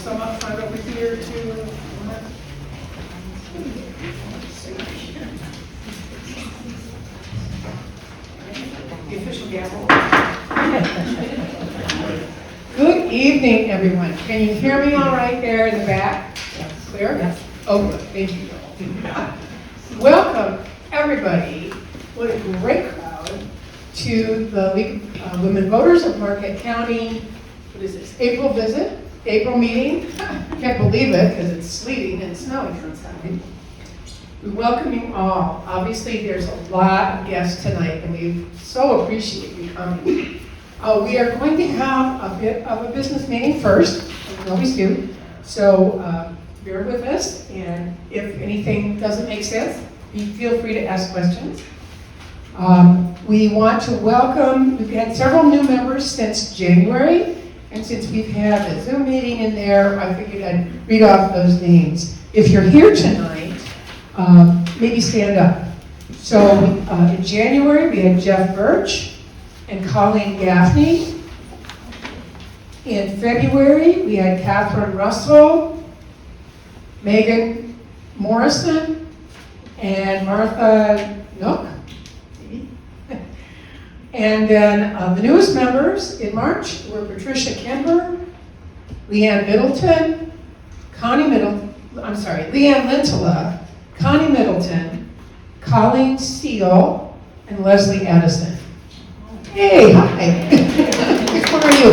some up front over here to the official gavel. Good evening, everyone. Can you hear me all right there in the back? Yes. Clear? Yes. Oh, good. Thank you. Welcome, everybody. What a great crowd to the League of Women Voters of Marquette County. What is this? April visit, April meeting. I can't believe it because it's sleeting and snowing outside. We welcome you all. Obviously, there's a lot of guests tonight, and we so appreciate you coming. We are going to have a bit of a business meeting first, as we always do. So bear with us, and if anything doesn't make sense, feel free to ask questions. We want to welcome, we've had several new members since January, and since we've had a Zoom meeting in there, I figured I'd read off those names. If you're here tonight, maybe stand up. So in January, we had Jeff Birch and Colleen Gaffney. In February, we had Catherine Russell, Megan Morrison, and Martha Nook. And then the newest members in March were Patricia Kemper, Leanne Lintala, Connie Middleton, Colleen Steele, and Leslie Addison. Hey, hi. How are you?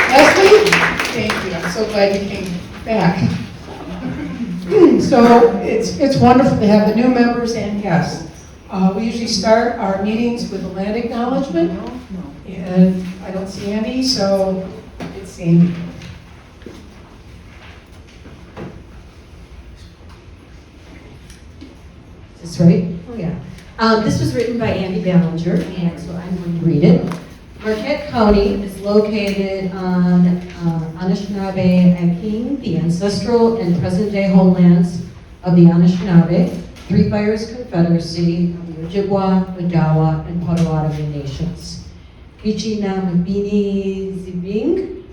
Leslie? Thank you. I'm so glad you came back. So it's wonderful to have the new members and guests. We usually start our meetings with a land acknowledgement, and I don't see any, so it's Sandy. Is this right? Oh, yeah. This was written by Andy Ballinger, and so I'm going to read it. Marquette County is located on Anishinaabe-Akin, the ancestral and present-day homelands of the Anishinaabe, Three Fires Confederacy of the Ojibwa, Odawa, and Potawatomi nations. Michinaabini-Zibing,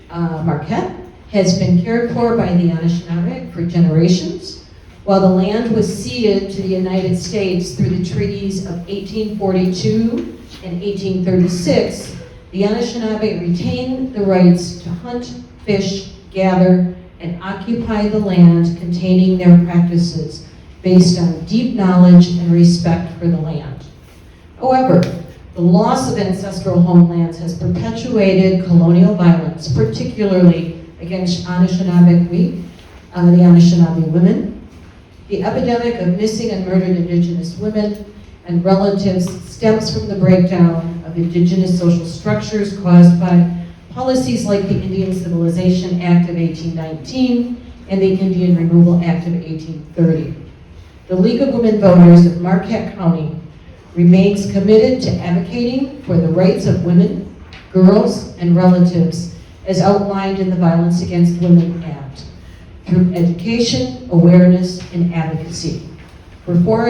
Marquette, has been cared for by the Anishinaabe for generations. While the land was ceded to the United States through the treaties of 1842 and 1836, the Anishinaabe retained the rights to hunt, fish, gather, and occupy the land containing their practices based on deep knowledge and respect for the land. However, the loss of ancestral homelands has perpetuated colonial violence, particularly against Anishinaabe, the Anishinaabe women. The epidemic of missing and murdered Indigenous women and relatives stems from the breakdown of Indigenous social structures caused by policies like the Indian Civilization Act of 1819 and the Indian Removal Act of 1830. The League of Women Voters of Marquette County remains committed to advocating for the rights of women, girls, and relatives as outlined in the Violence Against Women Act through education, awareness, and advocacy. For more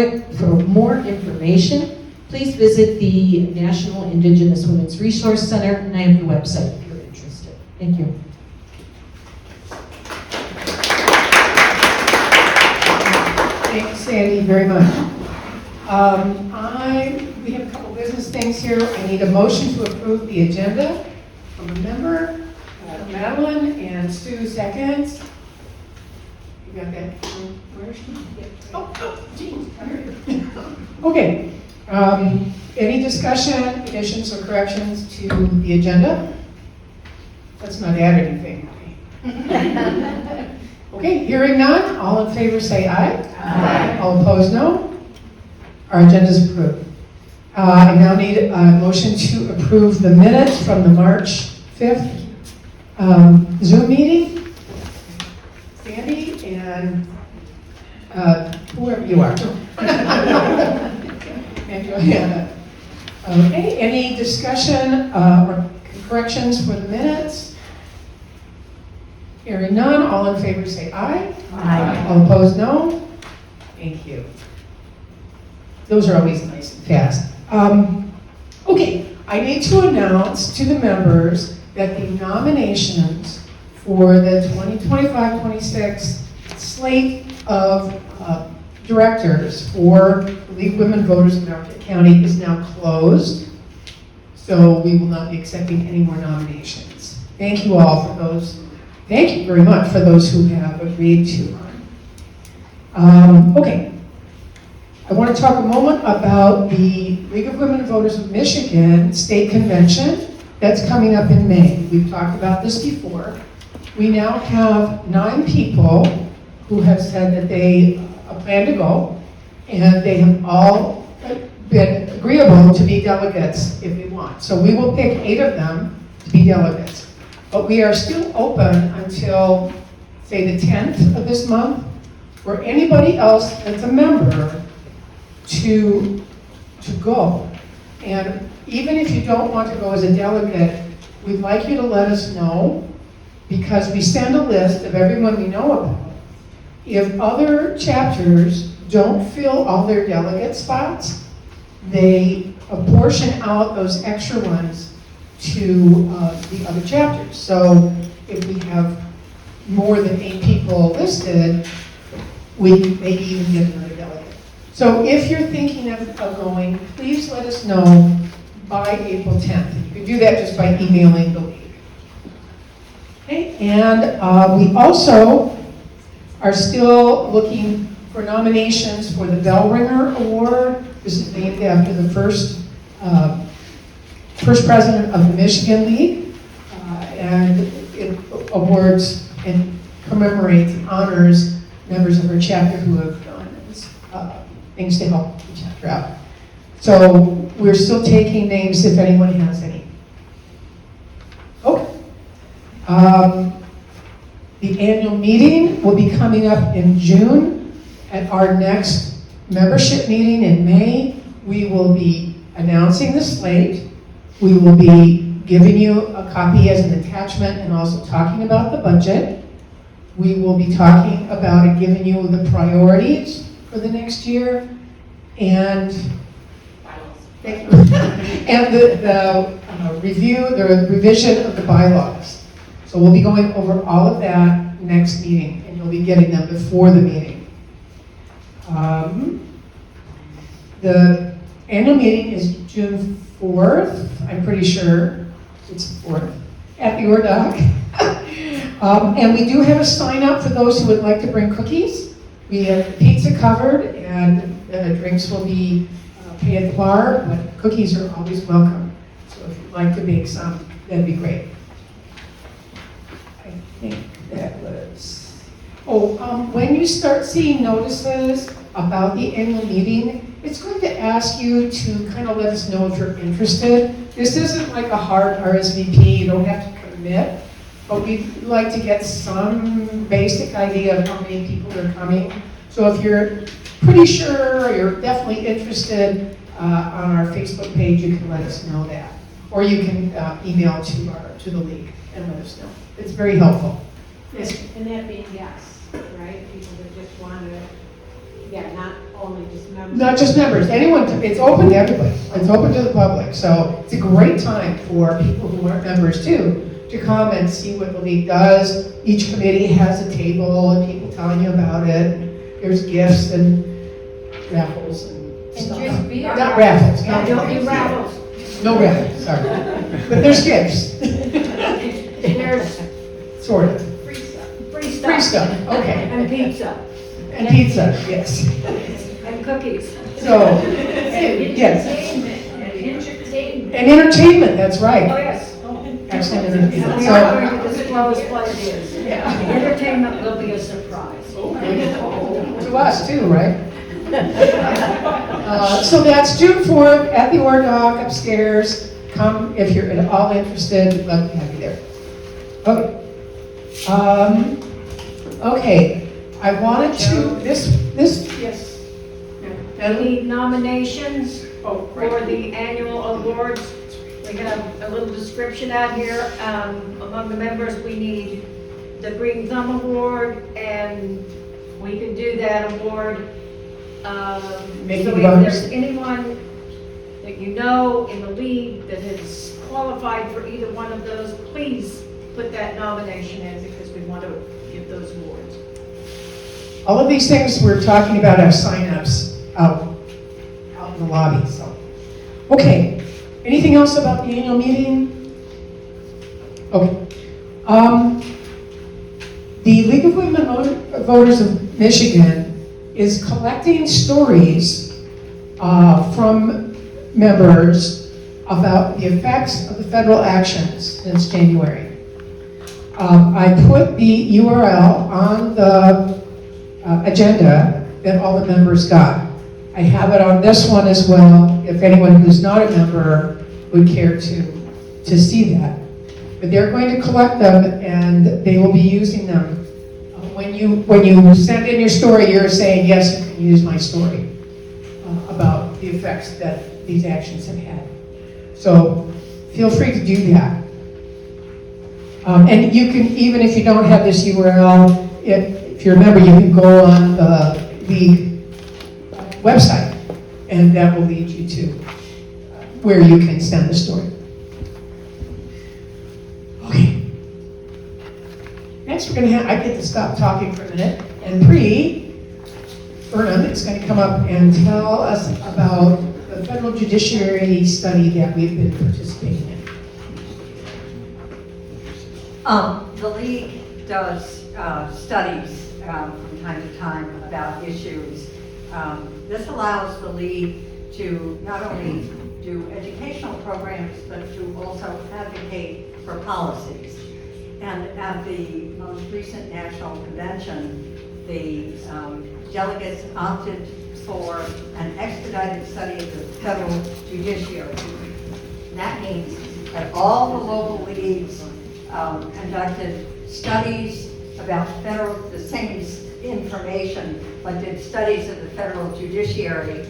information, please visit the National Indigenous Women's Resource Center, and I have the website if you're interested. Thank you. Thanks, Sandy, very much. We have a couple business things here. I need a motion to approve the agenda from a member, Madeline, and Sue seconds. You got that? Where is she? Oh, geez. Okay. Any discussion, additions, or corrections to the agenda? Let's not add anything. Okay, hearing none, all in favor say aye. Aye. All opposed, no. Our agenda is approved. I now need a motion to approve the minutes from the March 5th Zoom meeting. Sandy and whoever you are. And Johanna. Okay, any discussion or corrections for the minutes? Hearing none, all in favor say aye. Aye. All opposed, no. Thank you. Those are always nice and fast. Okay, I need to announce to the members that the nominations for the 2025-26 slate of directors for the League of Women Voters of Marquette County is now closed. So we will not be accepting any more nominations. Thank you all for those. Thank you very much for those who have agreed to. Okay. I want to talk a moment about the League of Women Voters of Michigan State Convention that's coming up in May. We've talked about this before. We now have 9 people who have said that they plan to go, and they have all been agreeable to be delegates if they want. So we will pick 8 of them to be delegates. But we are still open until, say, the 10th of this month for anybody else that's a member to go. And even if you don't want to go as a delegate, we'd like you to let us know, because we send a list of everyone we know about. If other chapters don't fill all their delegate spots, they apportion out those extra ones to the other chapters. So if we have more than 8 people listed, we can maybe even get another delegate. So if you're thinking of going, please let us know by April 10th. You can do that just by emailing the league. Okay, and we also are still looking for nominations for the Bell Ringer Award. This is named after the first president of the Michigan League, and it awards and commemorates and honors members of our chapter who have done things to help the chapter out. So we're still taking names if anyone has any. Okay. The annual meeting will be coming up in June. At our next membership meeting in May, we will be announcing the slate. We will be giving you a copy as an attachment and also talking about the budget. We will be talking about and giving you the priorities for the next year, and and the revision of the bylaws. So we'll be going over all of that next meeting, and you'll be getting them before the meeting. The annual meeting is June 4th, I'm pretty sure it's the 4th, at the Ordoc. And we do have a sign up for those who would like to bring cookies. We have pizza covered, and drinks will be paid at the bar, but cookies are always welcome. So if you'd like to make some, that'd be great. I think that was... when you start seeing notices about the annual meeting, it's going to ask you to kind of let us know if you're interested. This isn't like a hard RSVP, you don't have to commit, but we'd like to get some basic idea of how many people are coming. So if you're pretty sure, or you're definitely interested, on our Facebook page, you can let us know that. Or you can email to the league and let us know. It's very helpful. Yes. And that being yes, right? People that just want to, not only just members. Not just members, anyone, it's open to everybody. It's open to the public. So it's a great time for people who aren't members too, to come and see what the league does. Each committee has a table and people telling you about it. There's gifts and raffles and stuff. Just beer. Not raffles. Don't do raffles. No raffles, sorry. But there's gifts. There's Sort of. free stuff. Free stuff, okay. And pizza. And pizza, yes. And cookies. So, yes. Entertainment. And entertainment, that's right. Oh, yes. Excellent And entertainment. we are going to disclose what it is. Yeah. Entertainment will be a surprise. To us too, right? So that's June 4th at the Ordoc upstairs. Come if you're at all interested. We'd love to have you there. Okay. Okay. I wanted to this yes. Any nominations Oh, for the annual awards? We have a little description out here. Among the members, we need the Green Thumb Award, and we can do that award. So if there's anyone that you know in the league that has qualified for either one of those, please put that nomination in because we want to give those awards. All of these things we're talking about have sign-ups out in the lobby, so. Okay, anything else about the annual meeting? Okay. The League of Women Voters of Michigan is collecting stories from members about the effects of the federal actions since January. I put the URL on the agenda that all the members got. I have it on this one as well, if anyone who's not a member would care to see that. But they're going to collect them and they will be using them. When you send in your story, you're saying, yes, you can use my story about the effects that these actions have had. So feel free to do that. And you can, even if you don't have this URL, if you remember, you can go on the League website and that will lead you to where you can send the story. Okay. Next, I get to stop talking for a minute, and Burnham is going to come up and tell us about the federal judiciary study that we've been participating in. The League does studies from time to time about issues. This allows the League to not only do educational programs, but to also advocate for policies. And at the most recent national convention, the delegates opted for an expedited study of the federal judiciary. That means that all the local leagues conducted studies about the same information, but did studies of the federal judiciary.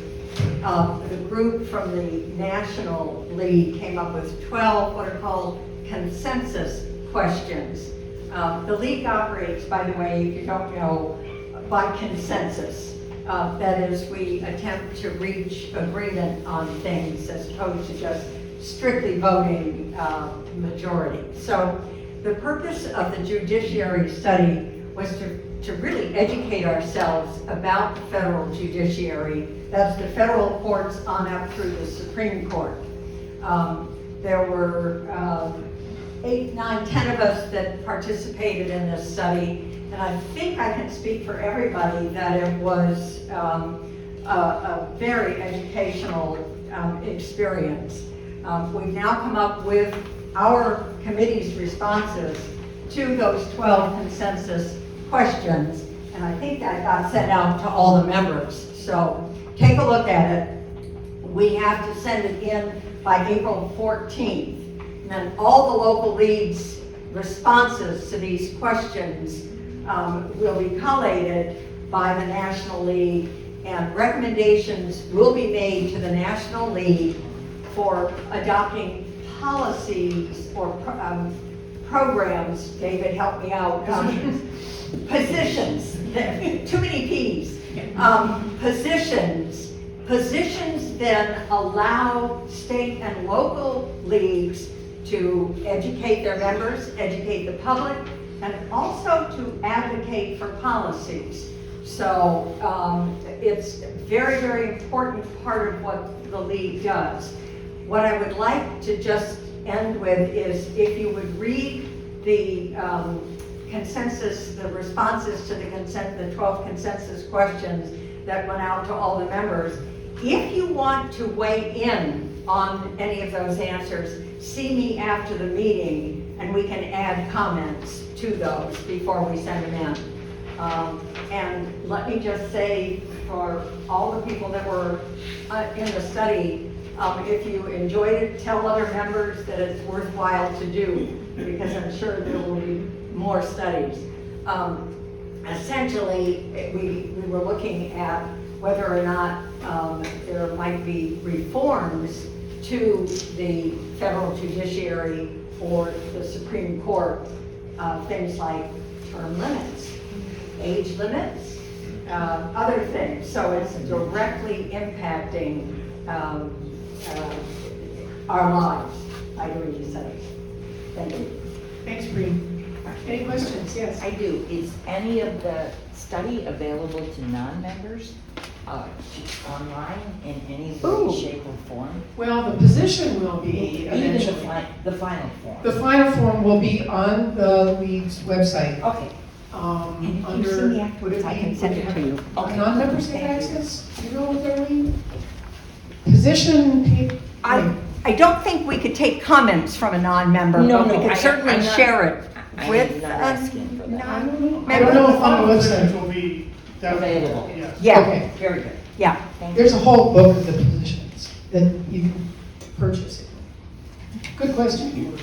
The group from the National League came up with 12 what are called consensus questions. The League operates, by the way, if you don't know, by consensus. That is, we attempt to reach agreement on things as opposed to just strictly voting majority. So the purpose of the judiciary study was to really educate ourselves about the federal judiciary. That's the federal courts on up through the Supreme Court. There were 8, 9, 10 of us that participated in this study, and I think I can speak for everybody that it was a very educational experience. We've now come up with our committee's responses to those 12 consensus questions, and I think that got sent out to all the members. So take a look at it. We have to send it in by April 14th. And then all the local leagues' responses to these questions will be collated by the National League, and recommendations will be made to the National League for adopting policies or programs. David, help me out. Positions. Too many P's. Positions then allow state and local leagues to educate their members, educate the public, and also to advocate for policies. So it's a very, very important part of what the League does. What I would like to just end with is if you would read the consensus, the responses to the 12 consensus questions that went out to all the members. If you want to weigh in on any of those answers, see me after the meeting and we can add comments to those before we send them in. And let me just say, for all the people that were in the study, if you enjoyed it, tell other members that it's worthwhile to do, because I'm sure there will be more studies. Essentially, we were looking at whether or not there might be reforms to the federal judiciary or the Supreme Court, things like term limits, age limits, other things. So it's directly impacting our lives by doing these studies. Thank you. Thanks, Bree. Any questions? Yes. I do. Is any of the study available to non-members online in any way, Ooh. shape, or form? Well, the position will be Even eventually. the final form? The final form will be on the league's website. Okay. And if you Under, send me would afterwards, it I be- can send would it to you. Okay. Non-members have Thank you. access? Do you know what they're reading? Position. I don't think we could take comments from a non-member, No, but we no, could certainly I'm not- share it I'm with not a asking for that. I don't know. I non-member. don't know if on the Positions website. will be definitely, Available. yes. Yeah, Okay. Very good. yeah. Thank There's you. a whole book of the positions that you can purchase. Good question.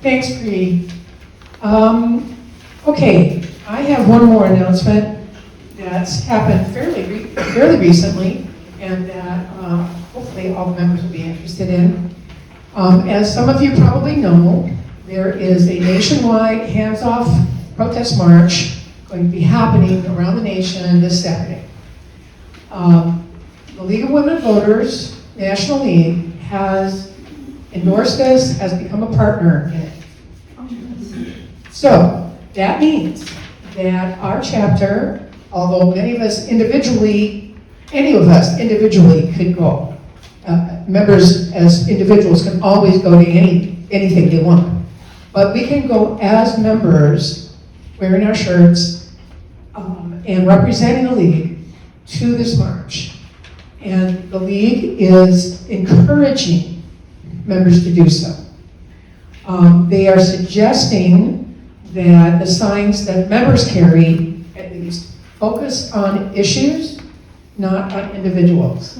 Thanks, Bree. Okay, I have one more announcement that's happened fairly recently, and that hopefully all members will be interested in. As some of you probably know, there is a nationwide hands-off protest march going to be happening around the nation this Saturday. The League of Women Voters, National League, has endorsed this, has become a partner in it. So, that means that our chapter, although many of us individually, any of us individually could go. Members as individuals can always go to anything they want. But we can go as members, wearing our shirts, and representing the league to this march. And the league is encouraging members to do so. They are suggesting that the signs that members carry at least focus on issues, not on individuals.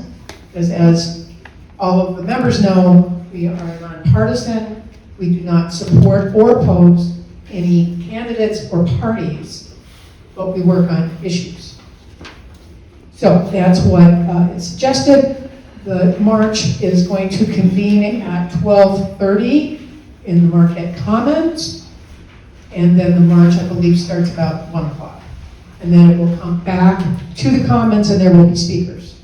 Because as all of the members know, we are nonpartisan. We do not support or oppose any candidates or parties, but we work on issues. So that's what is suggested. The march is going to convene at 12:30 in the Marquette Commons. And then the march, I believe, starts about 1 o'clock. And then it will come back to the Commons and there will be speakers.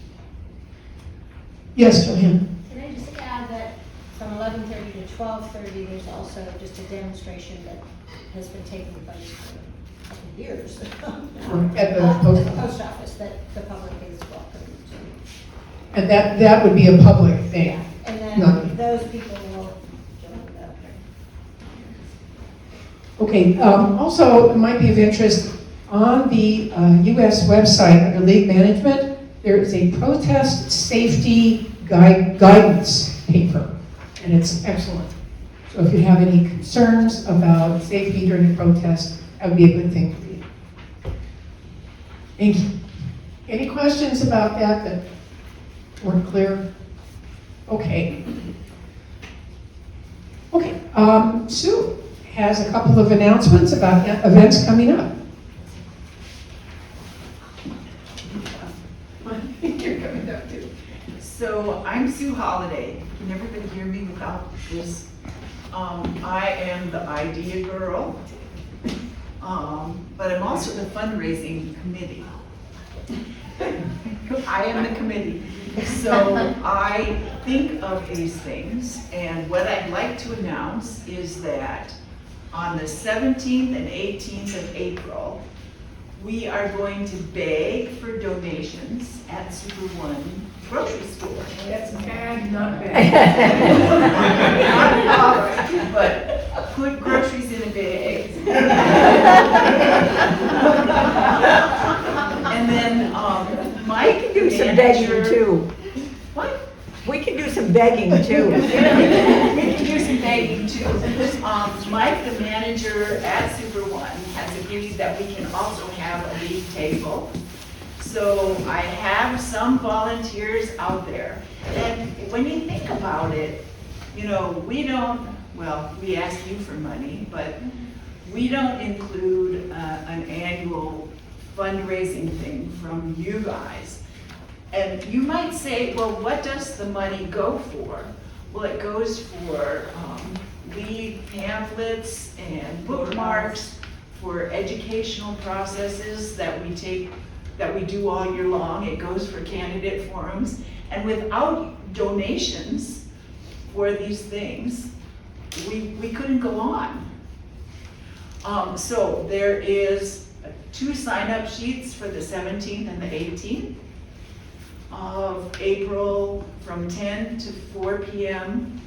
Yes, Joanne? Can I just add that from 11:30 to 12:30, there's also just a demonstration that has been taking place for a couple of years. At the post At the office. post office that the public is welcome to. And that would be a public thing. And Not- then those people will join that. Okay, also, it might be of interest, on the US website under League Management, there is a protest safety guidance paper, and it's excellent. So if you have any concerns about safety during a protest, that would be a good thing to read. Thank you. Any questions about that weren't clear? Okay. Okay, Sue has a couple of announcements about events coming up. You're coming up too. So I'm Sue Holliday. You're never going to hear me without this. I am the idea girl, but I'm also the fundraising committee. I am the committee. So I think of these things, and what I'd like to announce is that on the 17th and 18th of April, we are going to beg for donations at Super One grocery store. That's bad, not Not but put groceries in a bag. And then Mike, We can do some begging too. What? We can do some begging too. We can do some begging too. Mike, the manager at Super One, has agreed that we can also have a league table. So I have some volunteers out there. And when you think about it, you know, we ask you for money, but we don't include an annual fundraising thing from you guys. And you might say, well, what does the money go for? Well, it goes for league pamphlets and bookmarks, for educational processes that we do all year long. It goes for candidate forums. And without donations for these things, we couldn't go on. So there is 2 sign-up sheets for the 17th and the 18th of April from 10 to 4 p.m.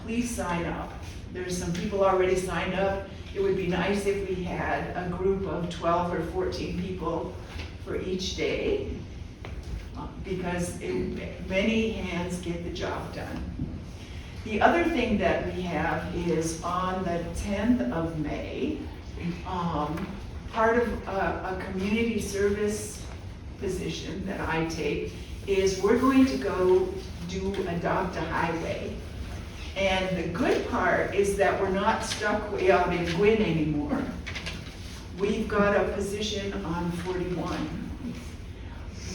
Please sign up. There's some people already signed up. It would be nice if we had a group of 12 or 14 people for each day, because many hands get the job done. The other thing that we have is on the 10th of May, part of a community service position that I take is we're going to go do Adopt a Highway. And the good part is that we're not stuck way out in Gwyn anymore. We've got a position on 41.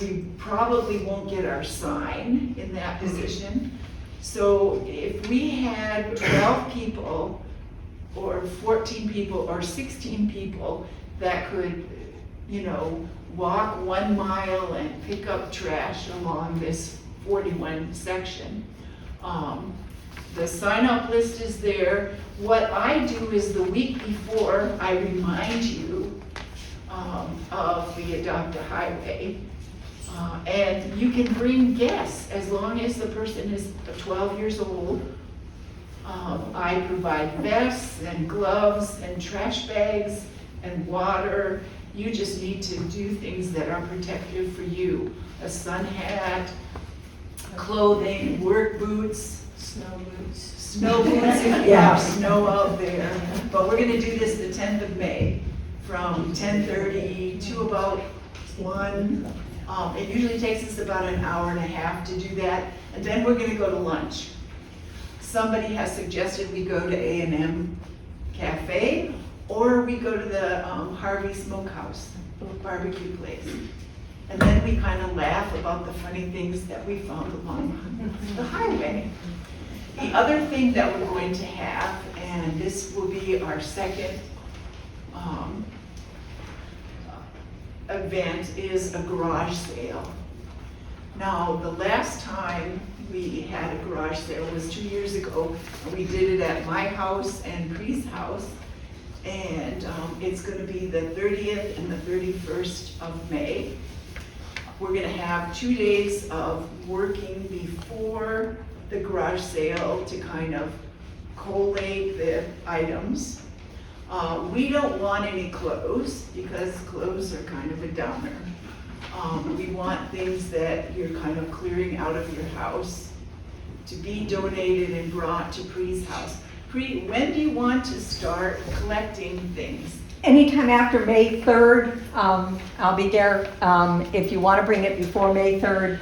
We probably won't get our sign in that position. So if we had 12 people or 14 people or 16 people that could, walk 1 mile and pick up trash along this 41 section, the sign-up list is there. What I do is the week before, I remind you of the Adopt a Highway. And you can bring guests as long as the person is 12 years old. I provide vests and gloves and trash bags and water. You just need to do things that are protective for you. A sun hat, clothing, work boots. Snow boots if you have snow out there. But we're gonna do this the 10th of May from 10:30 to about 1. It usually takes us about an hour and a half to do that, and then we're gonna go to lunch. Somebody has suggested we go to A&M Cafe, or we go to the Harvey Smokehouse, barbecue place. And then we kind of laugh about the funny things that we found along the highway. The other thing that we're going to have, and this will be our second event, is a garage sale. Now, the last time we had a garage sale was 2 years ago. We did it at my house and Pre's house. And it's gonna be the 30th and the 31st of May. We're gonna have 2 days of working before the garage sale to kind of collate the items. We don't want any clothes, because clothes are kind of a downer. We want things that you're kind of clearing out of your house to be donated and brought to Pre's house. Pre, when do you want to start collecting things? Anytime after May 3rd, I'll be there. If you want to bring it before May 3rd,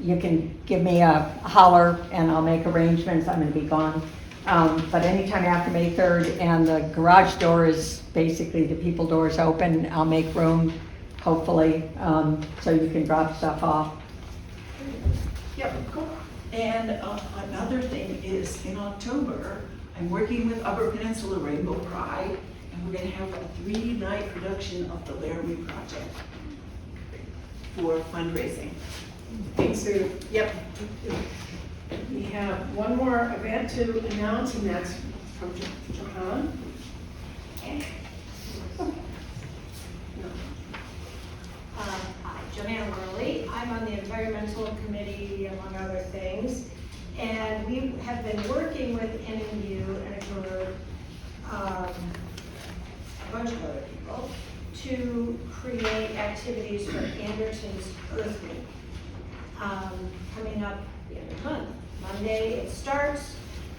you can give me a holler and I'll make arrangements. I'm going to be gone. But anytime after May 3rd, and the garage door is basically, the people door is open. I'll make room, hopefully, so you can drop stuff off. Yep, cool. And another thing is, in October, I'm working with Upper Peninsula Rainbow Pride, and we're gonna have a 3-night production of the Laramie Project for fundraising. Thanks, Sue. Yep. We have one more event to announce, and that's from Johan. Hi, Joanna Worley. I'm on the environmental committee, among other things. And we have been working with NMU and a group, a bunch of other people, to create activities for Anderson's Earth Week. Coming up the end of the month. Monday it starts,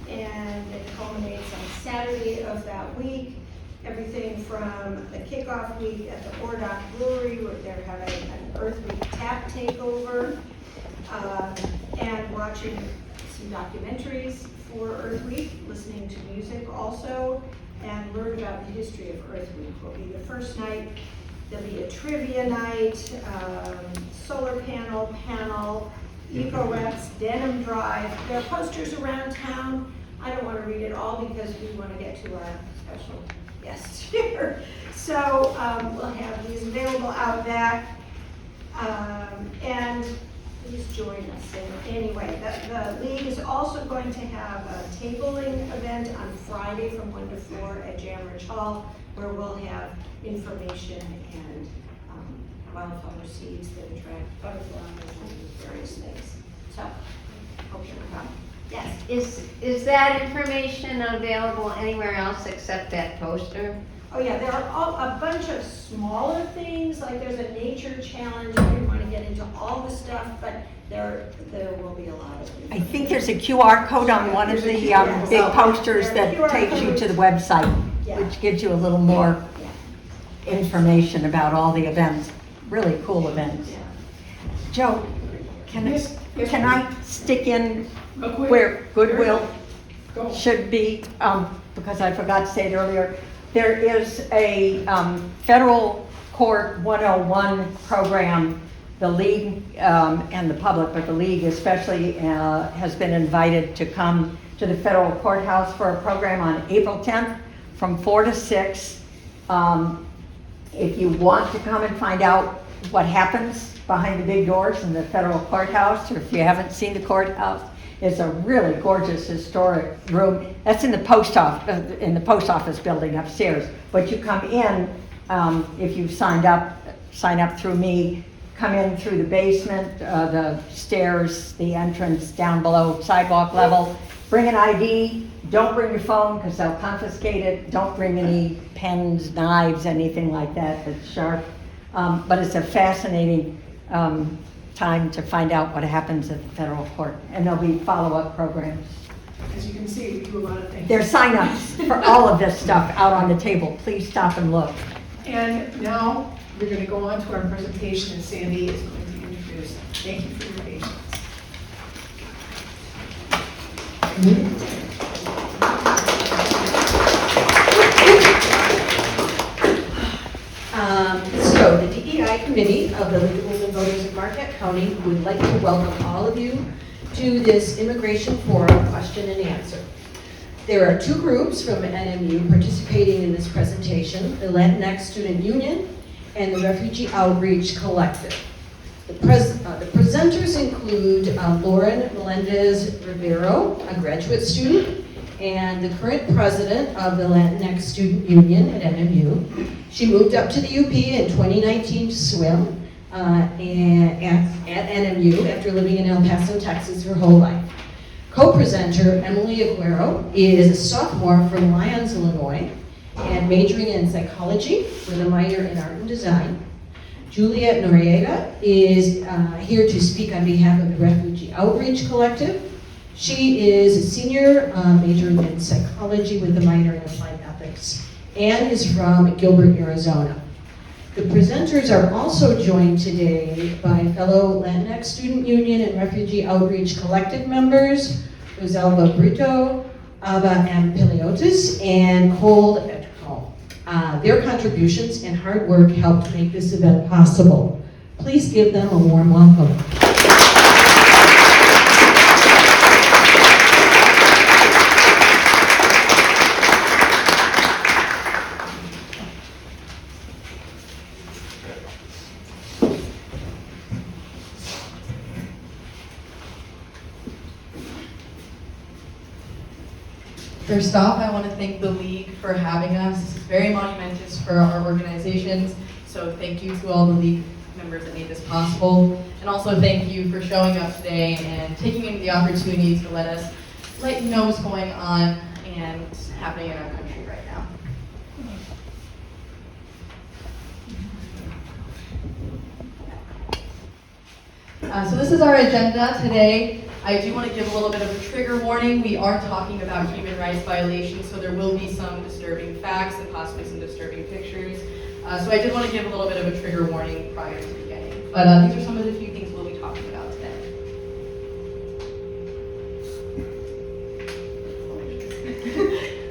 and it culminates on Saturday of that week. Everything from the kickoff week at the Ordock Brewery, where they're having an Earth Week tap takeover, and watching some documentaries for Earth Week, listening to music also, and learn about the history of Earth Week. Will be the first night. There'll be a trivia night, solar panel, Eco Reps, Denim Drive. There are posters around town. I don't want to read it all because we want to get to our special guest here. So we'll have these available out back. And please join us. And anyway, the league is also going to have a tabling event on Friday from 1 to 4 at Jamrich Hall, where we'll have information and wildflower seeds that attract butterflies and various things. So, hope you'll come. Yes. Is that information available anywhere else except that poster? Oh yeah, there are a bunch of smaller things, like there's a nature challenge. I didn't want to get into all the stuff, but there will be a lot of it. I think there's a QR code on one of the big posters that takes you to the website, which gives you a little more information about all the events. Really cool events. Joe, can I stick in where Goodwill should be? Because I forgot to say it earlier. There is a federal court 101 program. The league and the public, but the league especially, has been invited to come to the federal courthouse for a program on April 10th from 4 to 6. If you want to come and find out what happens behind the big doors in the federal courthouse, or if you haven't seen the courthouse, it's a really gorgeous historic room. That's in the post office building upstairs. But you come in, if you've sign up through me, come in through the basement, the stairs, the entrance down below sidewalk level. Bring an ID. Don't bring your phone because they'll confiscate it. Don't bring any pens, knives, anything like that that's sharp. But it's a fascinating time to find out what happens at the federal court. And there'll be follow-up programs. As you can see, we do a lot of things. There's sign-ups for all of this stuff out on the table. Please stop and look. And now we're going to go on to our presentation, and Sandy is going to introduce. Thank you for your patience. So the DEI Committee of the League of Women Voters of Marquette County would like to welcome all of you to this Immigration Forum question and answer. There are two groups from NMU participating in this presentation, the Latinx Student Union and the Refugee Outreach Collective. The presenters include Lauren Melendez-Rivero, a graduate student, and the current president of the Latinx Student Union at NMU. She moved up to the UP in 2019 to swim at NMU after living in El Paso, Texas her whole life. Co-presenter Emily Aguero is a sophomore from Lyons, Illinois, and majoring in psychology with a minor in art and design. Juliet Noriega is here to speak on behalf of the Refugee Outreach Collective. She is a senior majoring in psychology with a minor in applied ethics and is from Gilbert, Arizona. The presenters are also joined today by fellow Latinx Student Union and Refugee Outreach Collective members, Rosalba Brito, Ava Ampiliotis, and Cole Etcall. Their contributions and hard work helped make this event possible. Please give them a warm welcome. First off, I want to thank the League for having us. This is very monumentous for our organizations, so thank you to all the League members that made this possible. And also thank you for showing up today and taking the opportunity to let you know what's going on and what's happening in our country right now. So this is our agenda today. I do want to give a little bit of a trigger warning. We are talking about human rights violations, so there will be some disturbing facts and possibly some disturbing pictures. So I did want to give a little bit of a trigger warning prior to beginning. But these are some of the few things we'll be talking about today.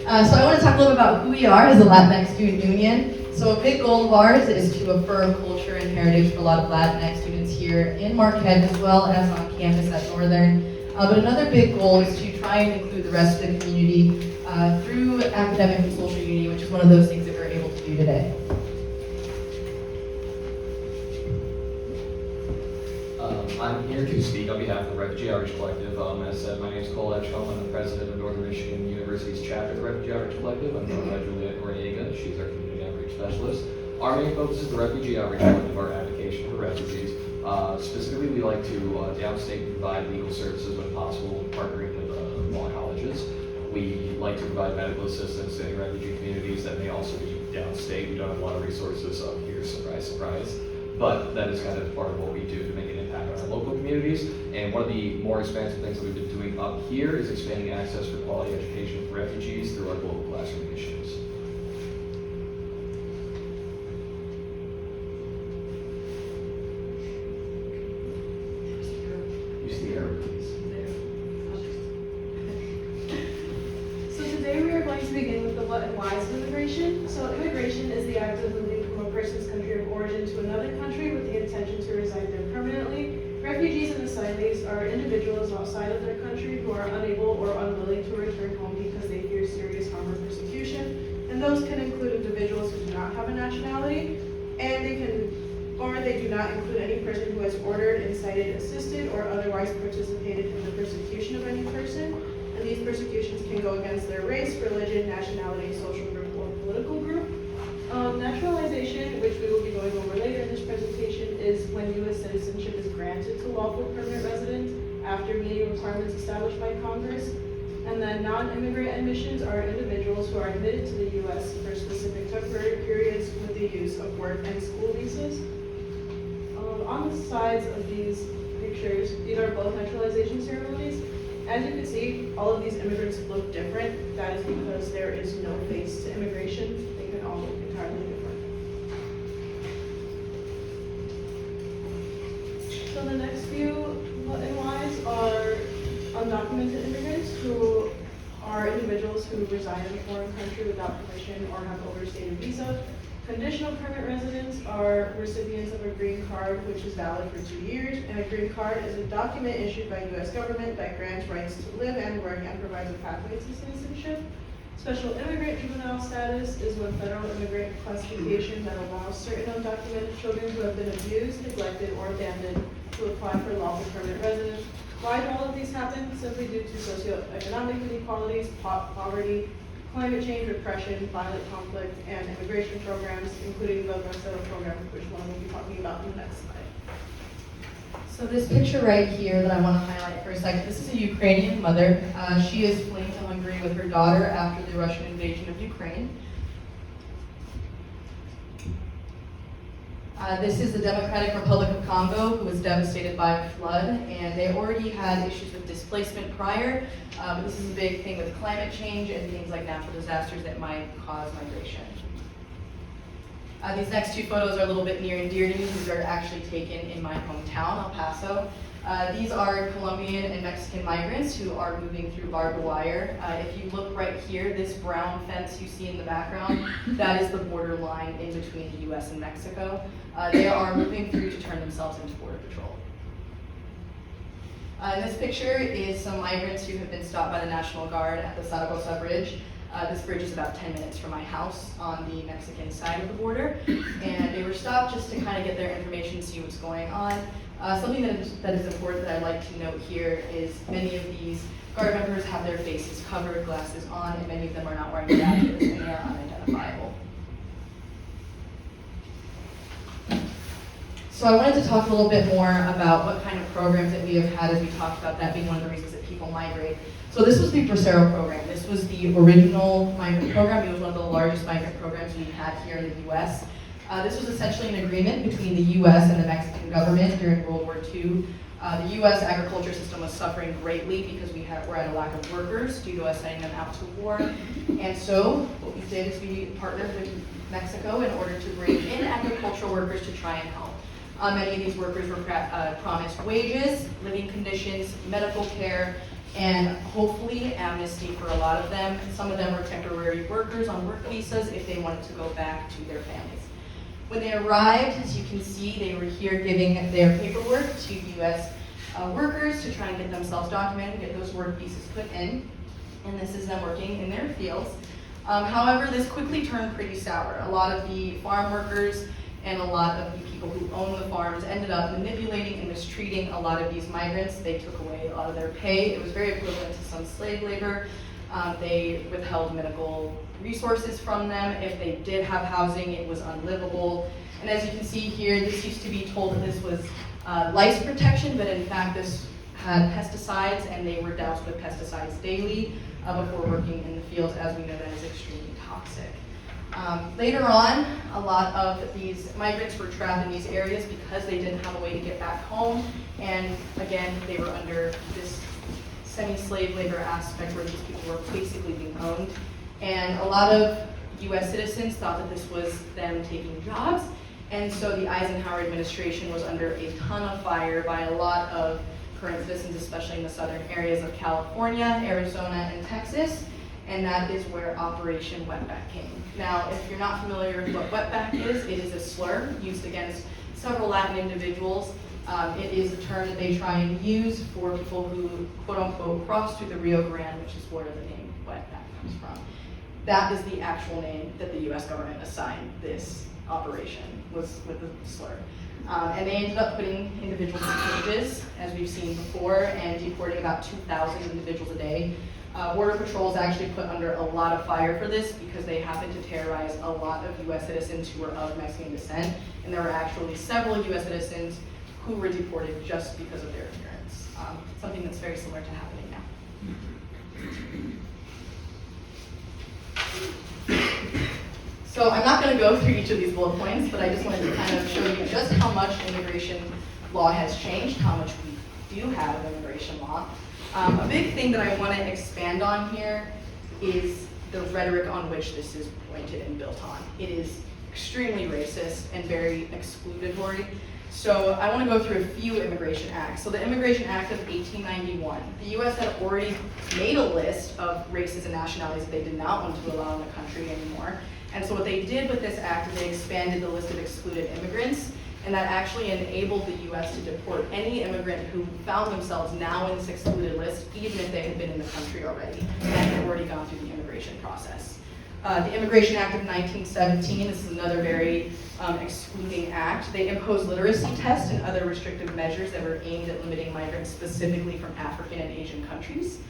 So I want to talk a little bit about who we are as a Latinx Student Union. So a big goal of ours is to affirm culture and heritage for a lot of Latinx students here in Marquette as well as on campus at Northern. But another big goal is to try and include the rest of the community through academic and social unity, which is one of those things that we're able to do today. I'm here here to speak on behalf of the Refugee Outreach Collective. As said, my name is Cole Edgecombe. I'm the president of Northern Michigan University's chapter of the Refugee Outreach Collective. I'm joined by Juliet Noriega. She's our community outreach specialist. Our main focus is the Refugee Outreach Collective, our advocation for refugees. Specifically, we like to downstate and provide legal services when possible, partnering with law colleges. We like to provide medical assistance to any refugee communities that may also be downstate. We don't have a lot of resources up here, surprise, surprise. But that is kind of part of what we do to make an impact on our local communities. And one of the more expansive things that we've been doing up here is expanding access for quality education for refugees through our global classroom initiatives. Use the arrow, please. So today we are going to begin with the what and whys of immigration. So immigration is the act of moving from a person's country of origin to another country with the intention to reside there permanently. Refugees and asylees are individuals outside of their country who are unable or unwilling to return home because they fear serious harm or persecution. And those can include individuals who do not have a nationality, and they do not include any person who has ordered, incited, assisted, or otherwise participated in the persecution of any person. And these persecutions can go against their race, religion, nationality, social group, or political group. Naturalization, which we will be going over later in this presentation, is when U.S. citizenship is granted to lawful permanent residents after meeting requirements established by Congress. And then non-immigrant admissions are individuals who are admitted to the U.S. for specific temporary periods with the use of work and school visas. On the sides of these pictures, these are both naturalization ceremonies. As you can see, all of these immigrants look different. That is because there is no face to immigration. They can all look entirely different. So the next few what and whys are undocumented immigrants, who are individuals who reside in a foreign country without permission or have overstayed a visa. Conditional permanent residents are recipients of a green card, which is valid for 2 years, and a green card is a document issued by U.S. government that grants rights to live and work and provides a pathway to citizenship. Special immigrant juvenile status is when federal immigrant classification that allows certain undocumented children who have been abused, neglected, or abandoned to apply for lawful permanent residence. Why do all of these happen? Simply due to socioeconomic inequalities, poverty, climate change, repression, violent conflict, and immigration programs, including the Marcelo program, which one will be talking about in the next slide. So this picture right here that I want to highlight for a second, this is a Ukrainian mother. She is fleeing to Hungary with her daughter after the Russian invasion of Ukraine. This is the Democratic Republic of Congo, who was devastated by a flood, and they already had issues with displacement prior, but this is a big thing with climate change and things like natural disasters that might cause migration. These next two photos are a little bit near and dear to me. These are actually taken in my hometown, El Paso. These are Colombian and Mexican migrants who are moving through barbed wire. If you look right here, this brown fence you see in the background, that is the border line in between the US and Mexico. They are moving through to turn themselves into Border Patrol. This picture is some migrants who have been stopped by the National Guard at the Zaragoza Bridge. This bridge is about 10 minutes from my house on the Mexican side of the border. And they were stopped just to kind of get their information, see what's going on. Something that is important that I'd like to note here is many of these Guard members have their faces covered, glasses on, and many of them are not wearing badges, and they are unidentifiable. So I wanted to talk a little bit more about what kind of programs that we have had, as we talked about that being one of the reasons that people migrate. So this was the Bracero program. This was the original migrant program. It was one of the largest migrant programs we had here in the US. This was essentially an agreement between the US and the Mexican government during World War II. The US agriculture system was suffering greatly because we're at a lack of workers due to us sending them out to war. And so what we did is we partnered with Mexico in order to bring in agricultural workers to try and help. Many of these workers were promised wages, living conditions, medical care, and hopefully amnesty for a lot of them. Some of them were temporary workers on work visas if they wanted to go back to their families. When they arrived, as you can see, they were here giving their paperwork to U.S. Workers to try and get themselves documented, get those work visas put in, and this is them working in their fields. However, this quickly turned pretty sour. A lot of the farm workers and a lot of the people who owned the farms ended up manipulating and mistreating a lot of these migrants. They took away a lot of their pay. It was very equivalent to some slave labor. They withheld medical resources from them. If they did have housing, it was unlivable. And as you can see here, this used to be told that this was lice protection, but in fact this had pesticides, and they were doused with pesticides daily before working in the fields, as we know that is extremely toxic. Later on, a lot of these migrants were trapped in these areas because they didn't have a way to get back home, and again, they were under this semi-slave labor aspect where these people were basically being owned. And a lot of US citizens thought that this was them taking jobs, and so the Eisenhower administration was under a ton of fire by a lot of current citizens, especially in the southern areas of California, Arizona, and Texas, and that is where Operation Wetback came. Now, if you're not familiar with what wetback is, it is a slur used against several Latin individuals. It is a term that they try and use for people who, quote unquote, cross through the Rio Grande, which is where the name wetback comes from. That is the actual name that the US government assigned this operation, was with the slur. And they ended up putting individuals in cages, as we've seen before, and deporting about 2,000 individuals a day. Border Patrol is actually put under a lot of fire for this because they happened to terrorize a lot of US citizens who were of Mexican descent, and there were actually several US citizens who were deported just because of their appearance. Something that's very similar to happening now. So I'm not going to go through each of these bullet points, but I just wanted to kind of show you just how much immigration law has changed, how much we do have of immigration law. A big thing that I want to expand on here is the rhetoric on which this is pointed and built on. It is extremely racist and very excludatory. So I want to go through a few immigration acts. So the Immigration Act of 1891, the US had already made a list of races and nationalities that they did not want to allow in the country anymore. And so what they did with this act is they expanded the list of excluded immigrants, and that actually enabled the US to deport any immigrant who found themselves now in this excluded list, even if they had been in the country already and had already gone through the immigration process. The Immigration Act of 1917, this is another very excluding act. They imposed literacy tests and other restrictive measures that were aimed at limiting migrants specifically from African and Asian countries.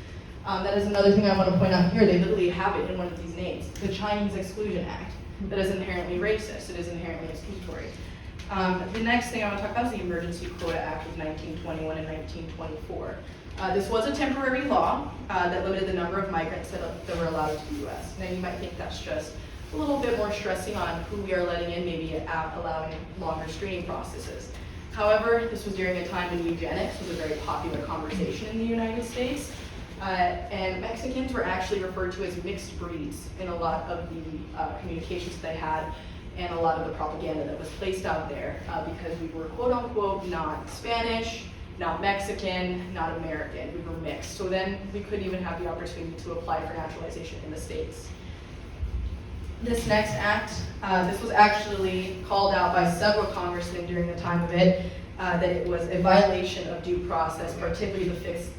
That is another thing I want to point out here. They literally have it in one of these names, the Chinese Exclusion Act. That is inherently racist. It is inherently exclusory. The next thing I want to talk about is the Emergency Quota Act of 1921 and 1924. This was a temporary law that limited the number of migrants that were allowed to the US. Now you might think that's just a little bit more stressing on who we are letting in, maybe allowing longer screening processes. However, this was during a time when eugenics was a very popular conversation in the United States. And Mexicans were actually referred to as mixed breeds in a lot of the communications they had and a lot of the propaganda that was placed out there because we were quote unquote not Spanish, not Mexican, not American, we were mixed. So then we couldn't even have the opportunity to apply for naturalization in the States. This next act, this was actually called out by several congressmen during the time of it, that it was a violation of due process, particularly the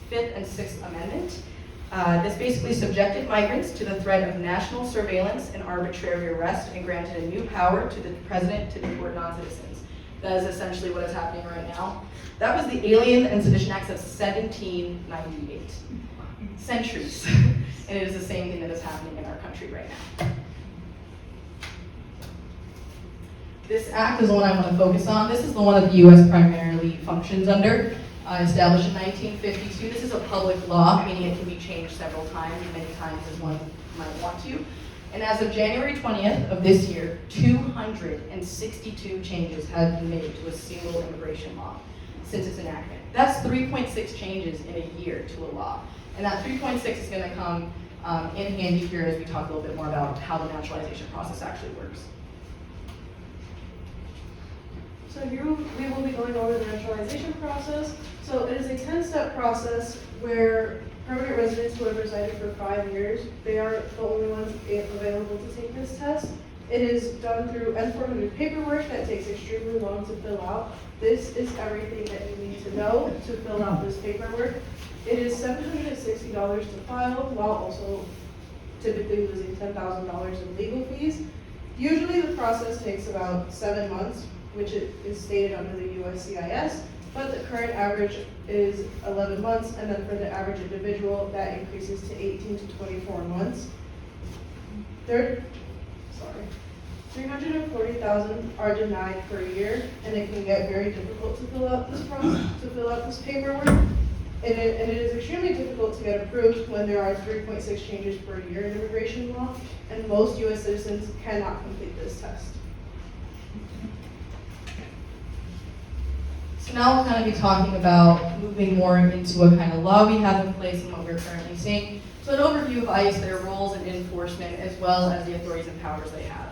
Fifth and Sixth Amendment. This basically subjected migrants to the threat of national surveillance and arbitrary arrest and granted a new power to the president to deport non-citizens. That is essentially what is happening right now. That was the Alien and Sedition Acts of 1798. Centuries. And it is the same thing that is happening in our country right now. This act is the one I want to focus on. This is the one that the U.S. primarily functions under. Established in 1952. This is a public law, meaning it can be changed several times, many times as one might want to. And as of January 20th of this year, 262 changes have been made to a single immigration law since its enactment. That's 3.6 changes in a year to a law. And that 3.6 is going to come in handy here as we talk a little bit more about how the naturalization process actually works. So here we will be going over the naturalization process. So it is a 10-step process where permanent residents who have resided for 5 years, they are the only ones available to take this test. It is done through informative paperwork that takes extremely long to fill out. This is everything that you need to know to fill out this paperwork. It is $760 to file, while also typically losing $10,000 in legal fees. Usually the process takes about 7 months, which is stated under the USCIS, but the current average is 11 months, and then for the average individual, that increases to 18 to 24 months. 340,000 are denied per year, and it can get very difficult to fill out this paperwork. And it is extremely difficult to get approved when there are 3.6 changes per year in immigration law, and most U.S. citizens cannot complete this test. So now we'll kind of be talking about moving more into what kind of law we have in place and what we're currently seeing. So an overview of ICE, their roles and enforcement, as well as the authorities and powers they have.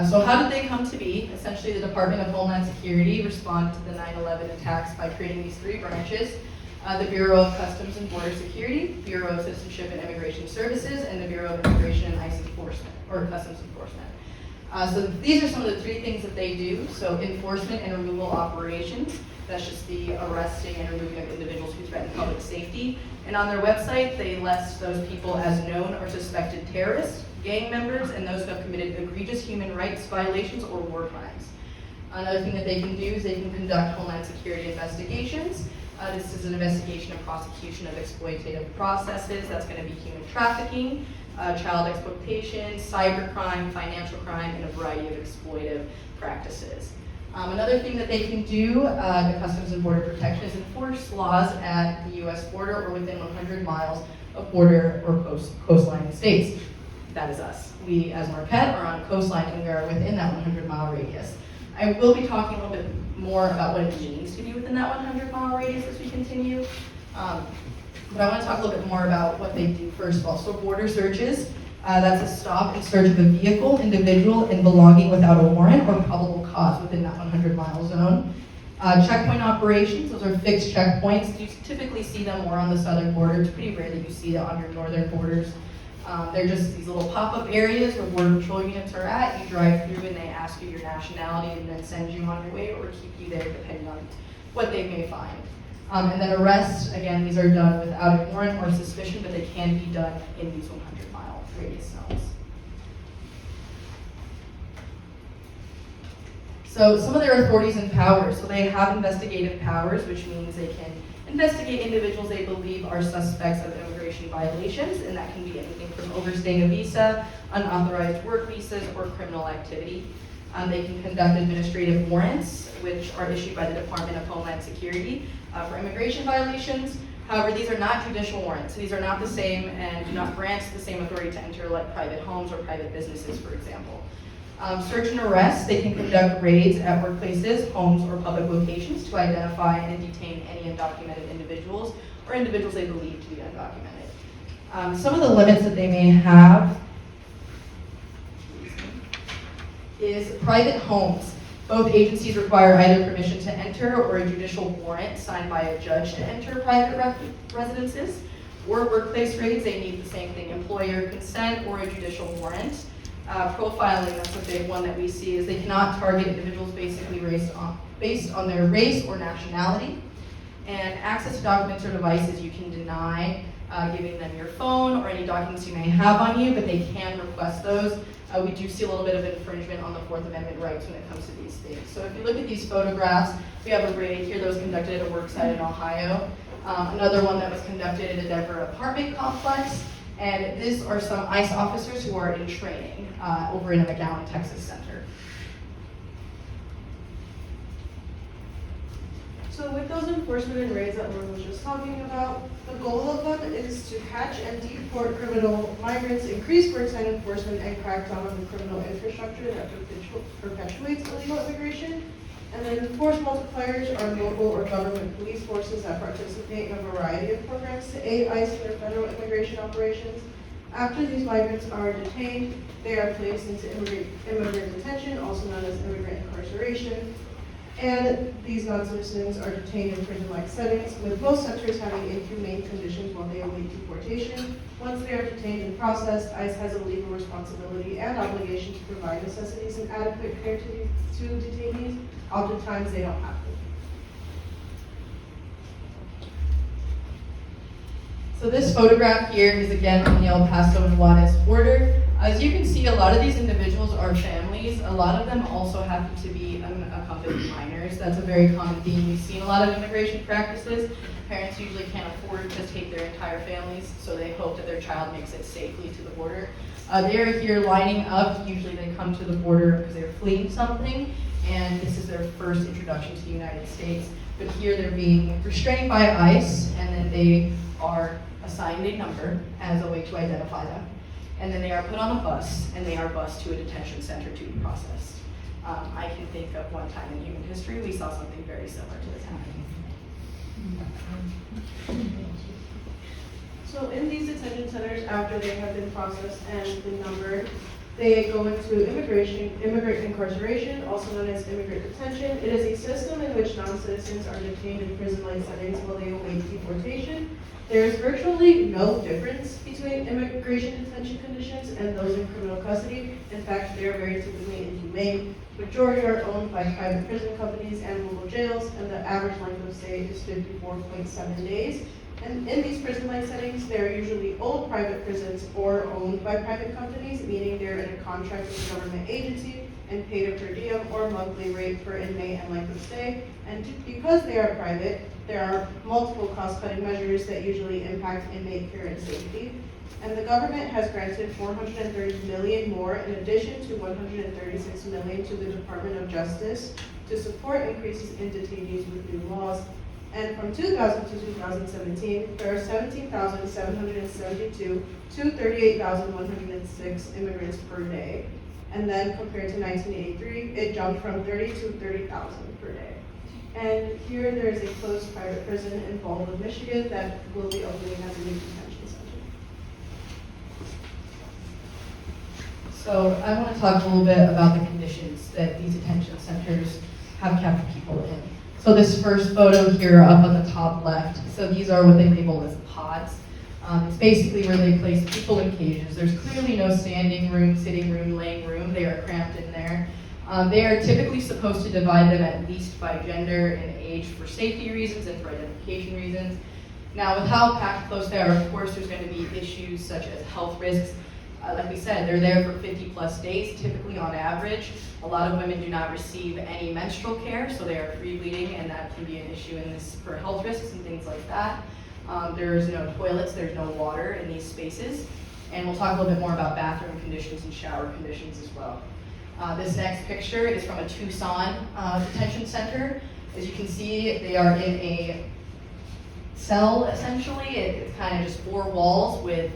So how did they come to be? Essentially, the Department of Homeland Security responded to the 9/11 attacks by creating these 3 branches: the Bureau of Customs and Border Security, Bureau of Citizenship and Immigration Services, and the Bureau of Immigration and ICE Enforcement, or Customs Enforcement. So these are some of the 3 things that they do. So enforcement and removal operations, that's just the arresting and removing of individuals who threaten public safety. And on their website, they list those people as known or suspected terrorists, gang members, and those who have committed egregious human rights violations or war crimes. Another thing that they can do is they can conduct Homeland Security investigations. This is an investigation and prosecution of exploitative processes. That's going to be human trafficking, child exploitation, cybercrime, financial crime, and a variety of exploitive practices. Another thing that they can do, the Customs and Border Protection, is enforce laws at the U.S. border or within 100 miles of border or coastline states. That is us. We, as Marquette, are on a coastline and we are within that 100-mile radius. I will be talking a little bit more about what it means to be within that 100-mile radius as we continue. But I want to talk a little bit more about what they do first of all. So border searches, that's a stop and search of a vehicle, individual, and belonging without a warrant or probable cause within that 100-mile zone. Checkpoint operations, those are fixed checkpoints. You typically see them more on the southern border. It's pretty rare that you see that on your northern borders. They're just these little pop-up areas where Border Patrol units are at. You drive through and they ask you your nationality and then send you on your way or keep you there depending on what they may find. And then arrests, again, these are done without a warrant or suspicion, but they can be done in these 100-mile radius zones. So some of their authorities and powers. So they have investigative powers, which means they can investigate individuals they believe are suspects of immigration violations, and that can be anything from overstaying a visa, unauthorized work visas, or criminal activity. They can conduct administrative warrants, which are issued by the Department of Homeland Security for immigration violations. However, these are not judicial warrants. These are not the same and do not grant the same authority to enter like private homes or private businesses, for example. Search and arrest, they can conduct raids at workplaces, homes, or public locations to identify and detain any undocumented individuals or individuals they believe to be undocumented. Some of the limits that they may have is private homes. Both agencies require either permission to enter or a judicial warrant signed by a judge to enter private residences. Or workplace raids, they need the same thing, employer consent or a judicial warrant. Profiling, that's a big one that we see, is they cannot target individuals basically based on their race or nationality. And access to documents or devices, you can deny giving them your phone or any documents you may have on you, but they can request those. We do see a little bit of infringement on the Fourth Amendment rights when it comes to these things. So if you look at these photographs, we have a raid here that was conducted at a work site in Ohio. Another one that was conducted at a Denver apartment complex. And these are some ICE officers who are in training over in the McAllen, Texas Center. So with those enforcement and raids that Lauren was just talking about, the goal of them is to catch and deport criminal migrants, increase worksite enforcement, and crack down on the criminal infrastructure that perpetuates illegal immigration. And then force multipliers are local or government police forces that participate in a variety of programs to aid ICE in their federal immigration operations. After these migrants are detained, they are placed into immigrant detention, also known as immigrant incarceration. And these non-citizens are detained in prison-like settings, with most centers having inhumane conditions while they await deportation. Once they are detained and processed, ICE has a legal responsibility and obligation to provide necessities and adequate care to detainees. Oftentimes, they don't have to. So this photograph here is again on the El Paso and Juarez border. As you can see, a lot of these individuals are families. A lot of them also happen to be unaccompanied minors. That's a very common theme we see in a lot of immigration practices. Parents usually can't afford to take their entire families, so they hope that their child makes it safely to the border. They are here lining up. Usually they come to the border because they're fleeing something, and this is their first introduction to the United States. But here they're being restrained by ICE, and then they are assigned a number as a way to identify them. And then they are put on a bus, and they are bused to a detention center to be processed. I can think of one time in human history we saw something very similar to this happening. So in these detention centers, after they have been processed and been numbered, they go into immigrant incarceration, also known as immigrant detention. It is a system in which non-citizens are detained in prison-like settings while they await deportation. There is virtually no difference between immigration detention conditions and those in criminal custody. In fact, they are very typically inhumane. Majority are owned by private prison companies and mobile jails, and the average length of stay is 54.7 days. And in these prison-like settings, they're usually old private prisons or owned by private companies, meaning they're in a contract with a government agency and paid a per diem or monthly rate per inmate and length of stay. And because they are private, there are multiple cost-cutting measures that usually impact inmate care and safety. And the government has granted $430 million more in addition to $136 million to the Department of Justice to support increases in detainees with new laws. And from 2000 to 2017, there are 17,772 to 38,106 immigrants per day. And then compared to 1983, it jumped from 30 to 30,000 per day. And here there's a closed private prison in Baldwin, Michigan that will be opening as a new detention center. So I want to talk a little bit about the conditions that these detention centers have kept people in. So this first photo here up on the top left, so these are what they label as pods. It's basically where they place people in cages. There's clearly no standing room, sitting room, laying room. They are cramped in there. They are typically supposed to divide them at least by gender and age for safety reasons and for identification reasons. Now, with how packed close they are, of course, there's going to be issues such as health risks. Like we said, they're there for 50 plus days, typically on average. A lot of women do not receive any menstrual care, so they are free bleeding, and that can be an issue in this for health risks and things like that. There's no toilets, there's no water in these spaces. And we'll talk a little bit more about bathroom conditions and shower conditions as well. This next picture is from a Tucson detention center. As you can see, they are in a cell, essentially. It's kind of just 4 walls with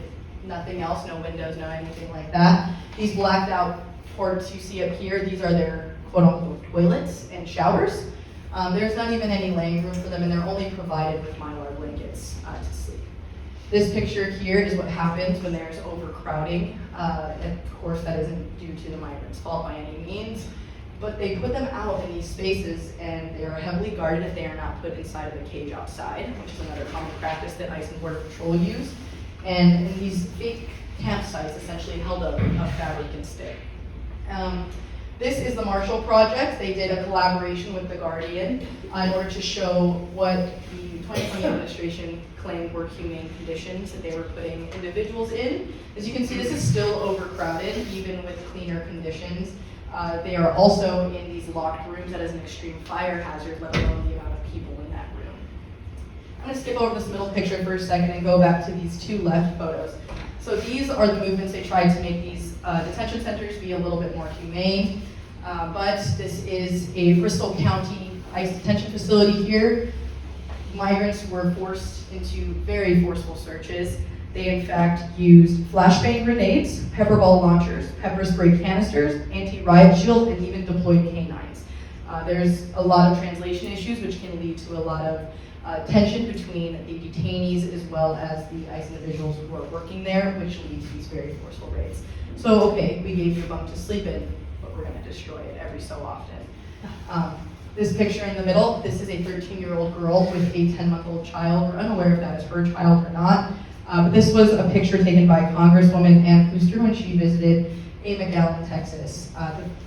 nothing else, no windows, no anything like that. These blacked out ports you see up here, these are their quote-unquote toilets and showers. There's not even any laying room for them, and they're only provided with mylar blankets to sleep. This picture here is what happens when there's overcrowding. And of course, that isn't due to the migrants' fault by any means, but they put them out in these spaces, and they are heavily guarded if they are not put inside of a cage outside, which is another common practice that ICE and Border Patrol use. And in these fake campsites, essentially held up a fabric and stick. This is the Marshall Project. They did a collaboration with The Guardian in order to show what the 2020 administration claimed were humane conditions that they were putting individuals in. As you can see, this is still overcrowded, even with cleaner conditions. They are also in these locked rooms that is an extreme fire hazard, let alone the amount of people in that room. I'm going to skip over this middle picture for a second and go back to these 2 left photos. So these are the movements they tried to make these detention centers be a little bit more humane. But this is a Bristol County ICE detention facility here. Migrants were forced into very forceful searches. They in fact used flashbang grenades, pepper ball launchers, pepper spray canisters, anti-riot shields, and even deployed canines. There's a lot of translation issues which can lead to a lot of tension between the detainees as well as the ICE individuals who are working there, which leads to these very forceful raids. So, okay, we gave you a bunk to sleep in, but we're going to destroy it every so often. This picture in the middle, this is a 13-year-old girl with a 10-month-old child. We're unaware if that is her child or not. But this was a picture taken by Congresswoman Ann Kuster when she visited a McAllen, Texas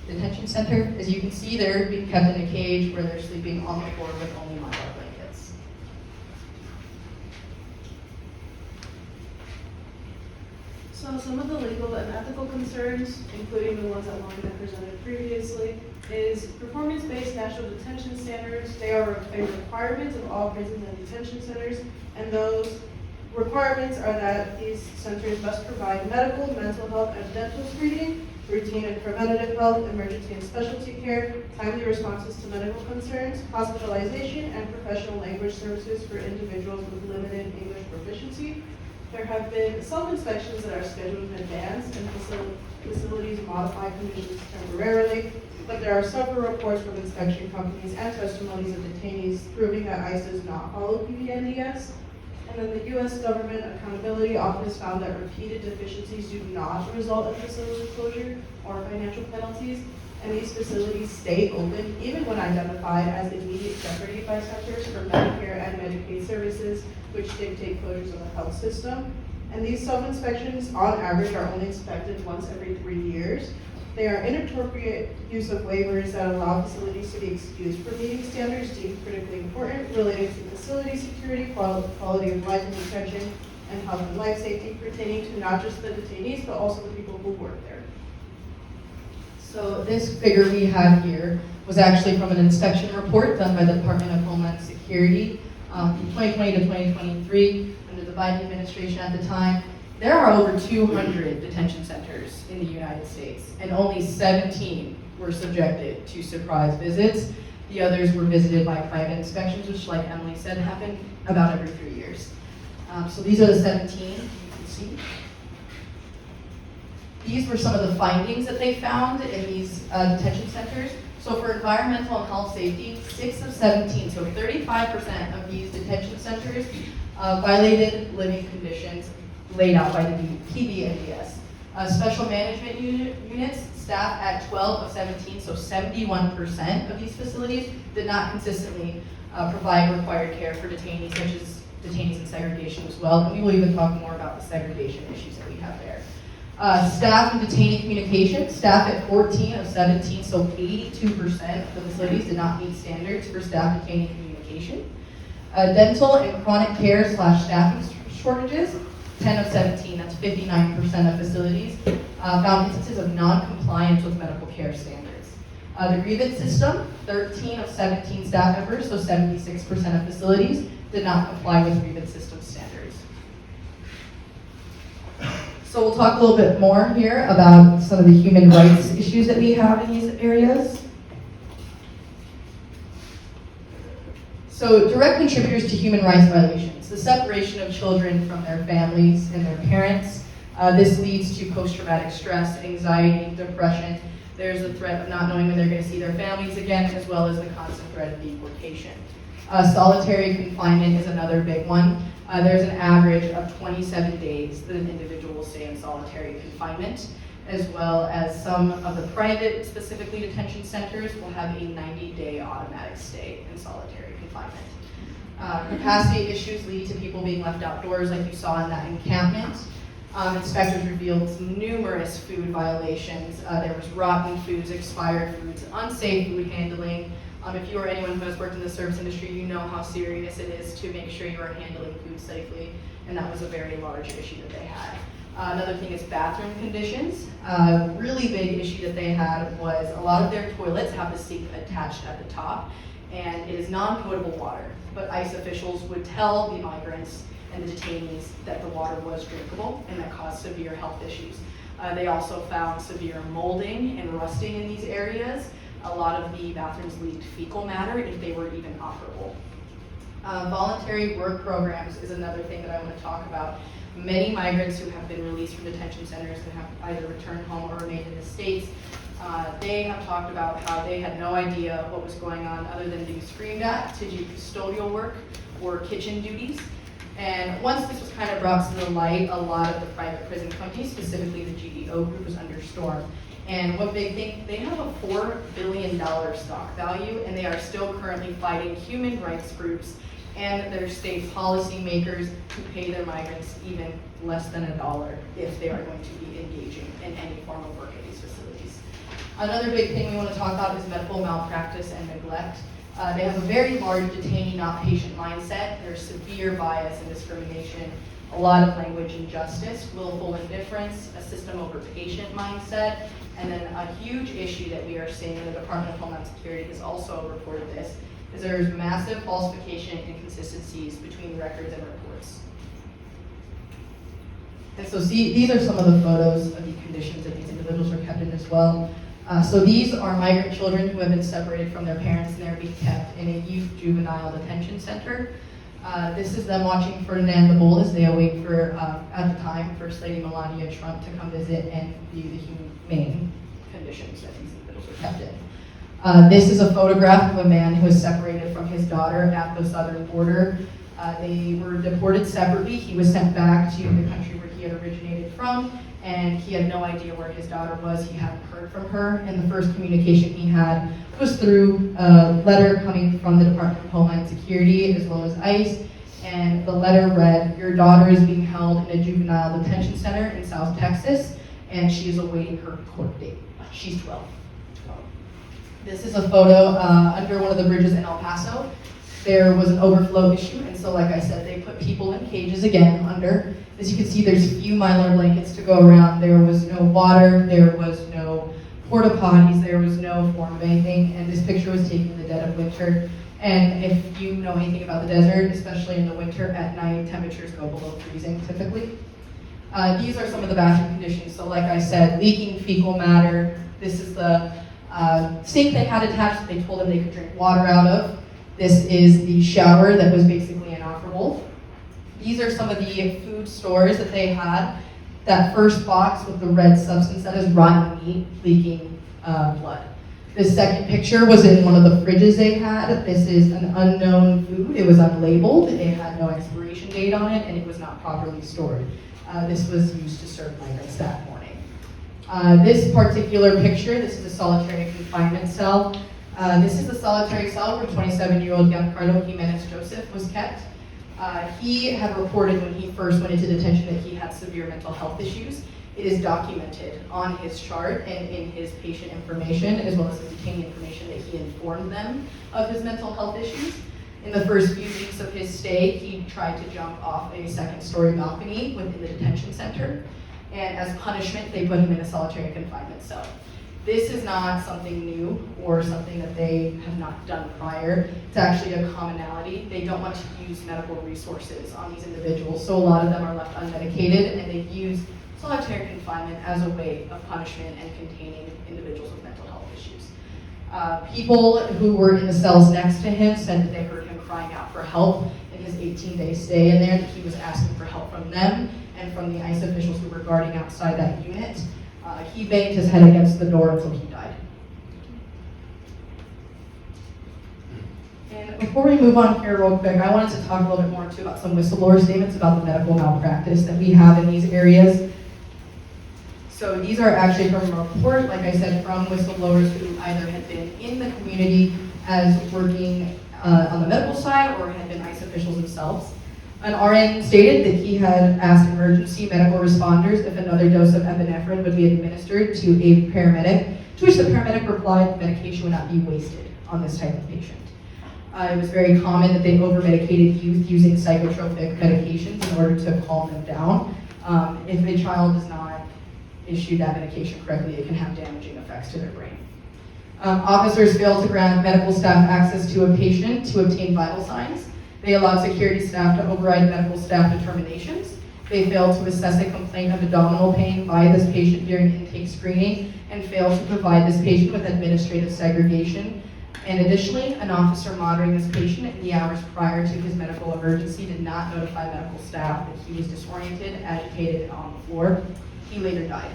detention center. As you can see, they're being kept in a cage where they're sleeping on the floor with only mylar blankets. So So some of the legal and ethical concerns, including the ones that Lauren had presented previously, is performance-based national detention standards. They are a requirement of all prisons and detention centers, and those requirements are that these centers must provide medical, mental health, and dental screening, routine and preventative health, emergency and specialty care, timely responses to medical concerns, hospitalization, and professional language services for individuals with limited English proficiency. There have been self-inspections that are scheduled in advance, and facilities modify conditions temporarily, but there are several reports from inspection companies and testimonies of detainees proving that ICE does not follow PBNDS. And then the U.S. Government Accountability Office found that repeated deficiencies do not result in facility closure or financial penalties, and these facilities stay open even when identified as immediate jeopardy by centers for Medicare and Medicaid services, which dictate closures of the health system. And these self-inspections, on average, are only inspected once every 3 years. They are inappropriate use of waivers that allow facilities to be excused from meeting standards deemed critically important related to facility security, quality of life in detention, and health and life safety pertaining to not just the detainees, but also the people who work there. So this figure we have here was actually from an inspection report done by the Department of Homeland Security from 2020 to 2023 under the Biden administration at the time. There are over 200 detention centers in the United States, and only 17 were subjected to surprise visits. The others were visited by private inspections, which, like Emily said, happen about every 3 years. So these are the 17 you can see. These were some of the findings that they found in these detention centers. So for environmental and health safety, 6 of 17, so 35% of these detention centers violated living conditions laid out by the PBNDS. Special management units staff at 12 of 17, so 71% of these facilities did not consistently provide required care for detainees, such as detainees in segregation as well. And we will even talk more about the segregation issues that we have there. Staff and detainee communication, staff at 14 of 17, so 82% of the facilities did not meet standards for staff detainee communication. Dental and chronic care / staffing shortages, 10 of 17, that's 59% of facilities, found instances of non-compliance with medical care standards. The grievance system, 13 of 17 staff members, so 76% of facilities, did not comply with grievance system standards. So we'll talk a little bit more here about some of the human rights issues that we have in these areas. So direct contributors to human rights violations, the separation of children from their families and their parents. This leads to post-traumatic stress, anxiety, depression. There's the threat of not knowing when they're going to see their families again, as well as the constant threat of deportation. Solitary confinement is another big one. There's an average of 27 days that an individual will stay in solitary confinement, as well as some of the private, specifically detention centers, will have a 90-day automatic stay in solitary confinement. Capacity issues lead to people being left outdoors, like you saw in that encampment. Inspectors revealed numerous food violations. There was rotten foods, expired foods, unsafe food handling. If you or anyone who has worked in the service industry, you know how serious it is to make sure you are handling food safely, and that was a very large issue that they had. Another thing is bathroom conditions. A really big issue that they had was a lot of their toilets have the sink attached at the top, and it is non-potable water, but ICE officials would tell the migrants and the detainees that the water was drinkable, and that caused severe health issues. They also found severe molding and rusting in these areas. A lot of the bathrooms leaked fecal matter if they were even operable. Voluntary work programs is another thing that I want to talk about. Many migrants who have been released from detention centers and have either returned home or remained in the States, they have talked about how they had no idea what was going on other than being screamed at to do custodial work or kitchen duties. And once this was kind of brought to the light, a lot of the private prison companies, specifically the GDO group, was under storm. And what they think, they have a $4 billion stock value, and they are still currently fighting human rights groups and their state policy makers to pay their migrants even less than $1 if they are going to be engaging in any form of work at these facilities. Another big thing we want to talk about is medical malpractice and neglect. They have a very large detainee, not patient mindset. There's severe bias and discrimination a lot of language injustice, willful indifference, a system over patient mindset, and then a huge issue that we are seeing in the Department of Homeland Security has also reported this, is there's massive falsification and inconsistencies between records and reports. And so these are some of the photos of the conditions that these individuals are kept in as well. So these are migrant children who have been separated from their parents and they're being kept in a youth juvenile detention center. This is them watching Ferdinand the Bold as they await for, at the time, First Lady Melania Trump to come visit and view the humane conditions that these individuals are kept in. This is a photograph of a man who was separated from his daughter at the southern border. They were deported separately. He was sent back to the country where he had originated from, and he had no idea where his daughter was. He hadn't heard from her, and the first communication he had was through a letter coming from the Department of Homeland Security as well as ICE, and the letter read, "Your daughter is being held in a juvenile detention center in South Texas, and she is awaiting her court date." She's 12. This is a photo under one of the bridges in El Paso. There was an overflow issue, and so like I said, they put people in cages again under. As you can see, there's few Mylar blankets to go around. There was no water, there was no porta potties, there was no form of anything, and this picture was taken in the dead of winter. And if you know anything about the desert, especially in the winter, at night, temperatures go below freezing typically. These are some of the bathroom conditions. So like I said, leaking fecal matter. This is the sink they had attached that they told them they could drink water out of. This is the shower that was basically inoperable. These are some of the food stores that they had. That first box with the red substance, that is rotten meat leaking blood. The second picture was in one of the fridges they had. This is an unknown food. It was unlabeled. It had no expiration date on it, and it was not properly stored. This was used to serve migrants that morning. This particular picture, this is a solitary confinement cell. This is the solitary cell where 27-year-old Giancarlo Jimenez Joseph was kept. He had reported when he first went into detention that he had severe mental health issues. It is documented on his chart and in his patient information, as well as the detainee information, that he informed them of his mental health issues. In the first few weeks of his stay, he tried to jump off a second-story balcony within the detention center, and as punishment, they put him in a solitary confinement cell. This is not something new or something that they have not done prior. It's actually a commonality. They don't want to use medical resources on these individuals, so a lot of them are left unmedicated, and they use solitary confinement as a way of punishment and containing individuals with mental health issues. People who were in the cells next to him said that they heard him crying out for help in his 18-day stay in there, that he was asking for help from them and from the ICE officials who were guarding outside that unit. He banged his head against the door until he died. And before we move on here real quick, I wanted to talk a little bit more too about some whistleblower statements about the medical malpractice that we have in these areas. So these are actually from a report, like I said, from whistleblowers who either had been in the community as working on the medical side or had been ICE officials themselves. An RN stated that he had asked emergency medical responders if another dose of epinephrine would be administered to a paramedic, to which the paramedic replied the medication would not be wasted on this type of patient. It was very common that they over-medicated youth using psychotropic medications in order to calm them down. If a child does not issue that medication correctly, it can have damaging effects to their brain. Officers failed to grant medical staff access to a patient to obtain vital signs. They allowed security staff to override medical staff determinations. They failed to assess a complaint of abdominal pain by this patient during intake screening and failed to provide this patient with administrative segregation. And additionally, an officer monitoring this patient in the hours prior to his medical emergency did not notify medical staff that he was disoriented, agitated, and on the floor. He later died.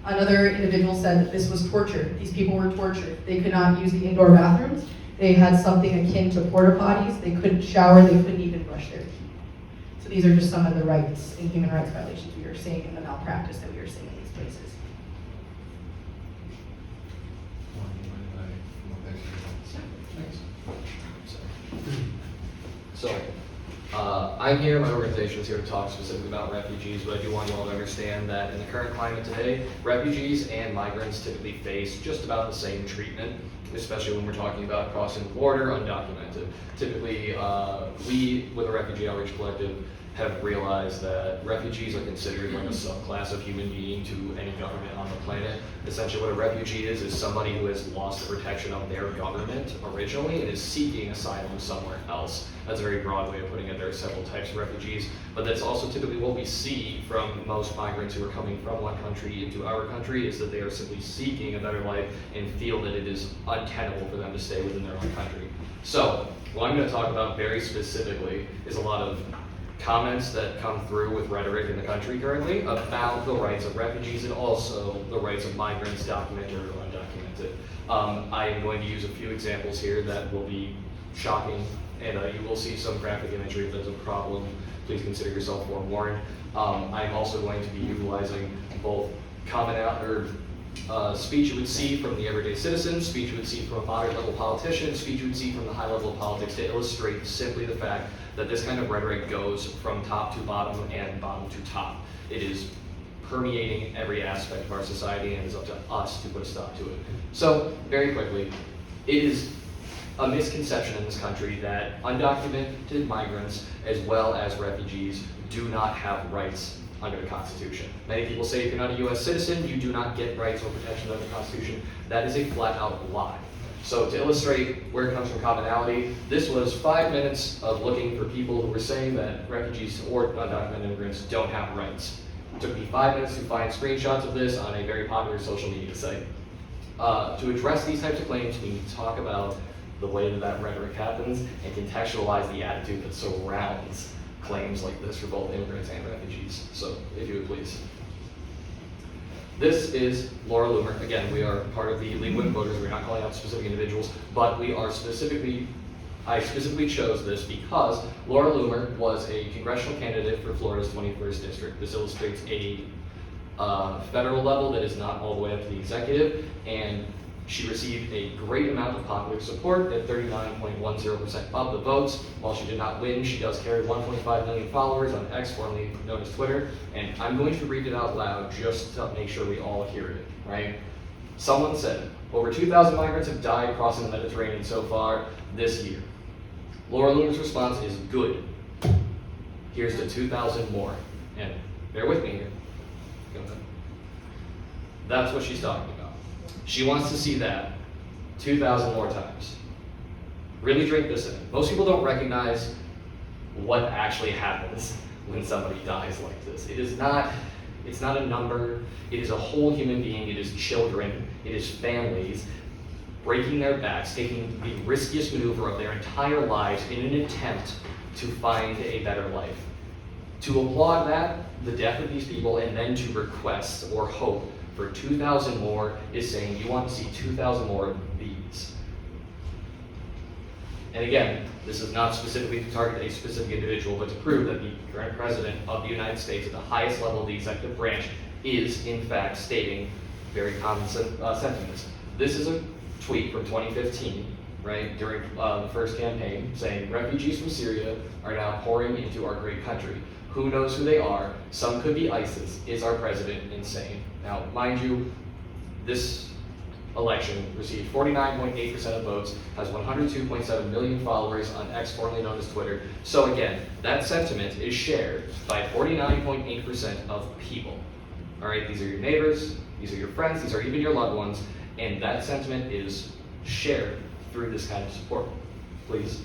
Another individual said that this was torture. These people were tortured. They could not use the indoor bathrooms. They had something akin to porta potties. They couldn't shower. They couldn't even brush their teeth. So these are just some of the rights and human rights violations we are seeing in the malpractice that we are seeing in these places. So, I'm here, my organization is here to talk specifically about refugees, but I do want you all to understand that in the current climate today, refugees and migrants typically face just about the same treatment, especially when we're talking about crossing the border undocumented. Typically, we, with the Refugee Outreach Collective, have realized that refugees are considered like a subclass of human being to any government on the planet. Essentially what a refugee is somebody who has lost the protection of their government originally and is seeking asylum somewhere else. That's a very broad way of putting it. There are several types of refugees, but that's also typically what we see from most migrants who are coming from one country into our country, is that they are simply seeking a better life and feel that it is untenable for them to stay within their own country. So what I'm going to talk about very specifically is a lot of comments that come through with rhetoric in the country currently about the rights of refugees and also the rights of migrants, documented or undocumented. I am going to use a few examples here that will be shocking, and you will see some graphic imagery. If that's a problem, please consider yourself forewarned. I'm also going to be utilizing both speech you would see from the everyday citizen, speech you would see from a moderate level politician, speech you would see from the high level of politics, to illustrate simply the fact that this kind of rhetoric goes from top to bottom and bottom to top. It is permeating every aspect of our society, and it is up to us to put a stop to it. So, very quickly, it is a misconception in this country that undocumented migrants as well as refugees do not have rights under the Constitution. Many people say if you're not a U.S. citizen, you do not get rights or protection under the Constitution. That is a flat-out lie. So to illustrate where it comes from commonality, this was 5 minutes of looking for people who were saying that refugees or undocumented immigrants don't have rights. It took me 5 minutes to find screenshots of this on a very popular social media site. To address these types of claims, we need to talk about the way that rhetoric happens and contextualize the attitude that surrounds claims like this for both immigrants and refugees. So, if you would please. This is Laura Loomer. Again, we are part of the League of Women Voters. We're not calling out specific individuals, but I specifically chose this because Laura Loomer was a congressional candidate for Florida's 21st district. This illustrates a federal level that is not all the way up to the executive, and she received a great amount of popular support at 39.10% of the votes. While she did not win, she does carry 1.5 million followers on X, formerly known as Twitter. And I'm going to read it out loud just to make sure we all hear it, right? Someone said, over 2,000 migrants have died crossing the Mediterranean so far this year. Laura Loomer's response is good. Here's to 2,000 more. And bear with me here. Go ahead. That's what she's talking about. She wants to see that 2,000 more times. Really drink this in. Most people don't recognize what actually happens when somebody dies like this. It's not a number. It is a whole human being. It is children. It is families breaking their backs, taking the riskiest maneuver of their entire lives in an attempt to find a better life. To applaud that, the death of these people, and then to request or hope for 2,000 more is saying you want to see 2,000 more of these. And again, this is not specifically to target a specific individual, but to prove that the current president of the United States at the highest level of the executive branch is in fact stating very common sentiments. This is a tweet from 2015, right, during the first campaign, saying refugees from Syria are now pouring into our great country. Who knows who they are? Some could be ISIS. Is our president insane? Now, mind you, this election received 49.8% of votes, has 102.7 million followers on X, formerly known as Twitter. So again, that sentiment is shared by 49.8% of people. All right, these are your neighbors, these are your friends, these are even your loved ones, and that sentiment is shared through this kind of support. Please.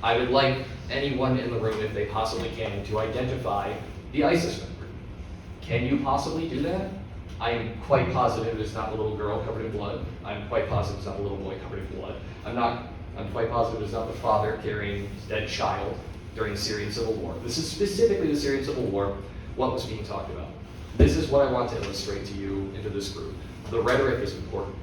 I would like anyone in the room, if they possibly can, to identify the ISIS member. Can you possibly do that? I am quite positive it's not the little girl covered in blood. I'm quite positive it's not the little boy covered in blood. I'm quite positive it's not the father carrying his dead child during the Syrian civil war. This is specifically the Syrian civil war, what was being talked about. This is what I want to illustrate to you into this group. The rhetoric is important.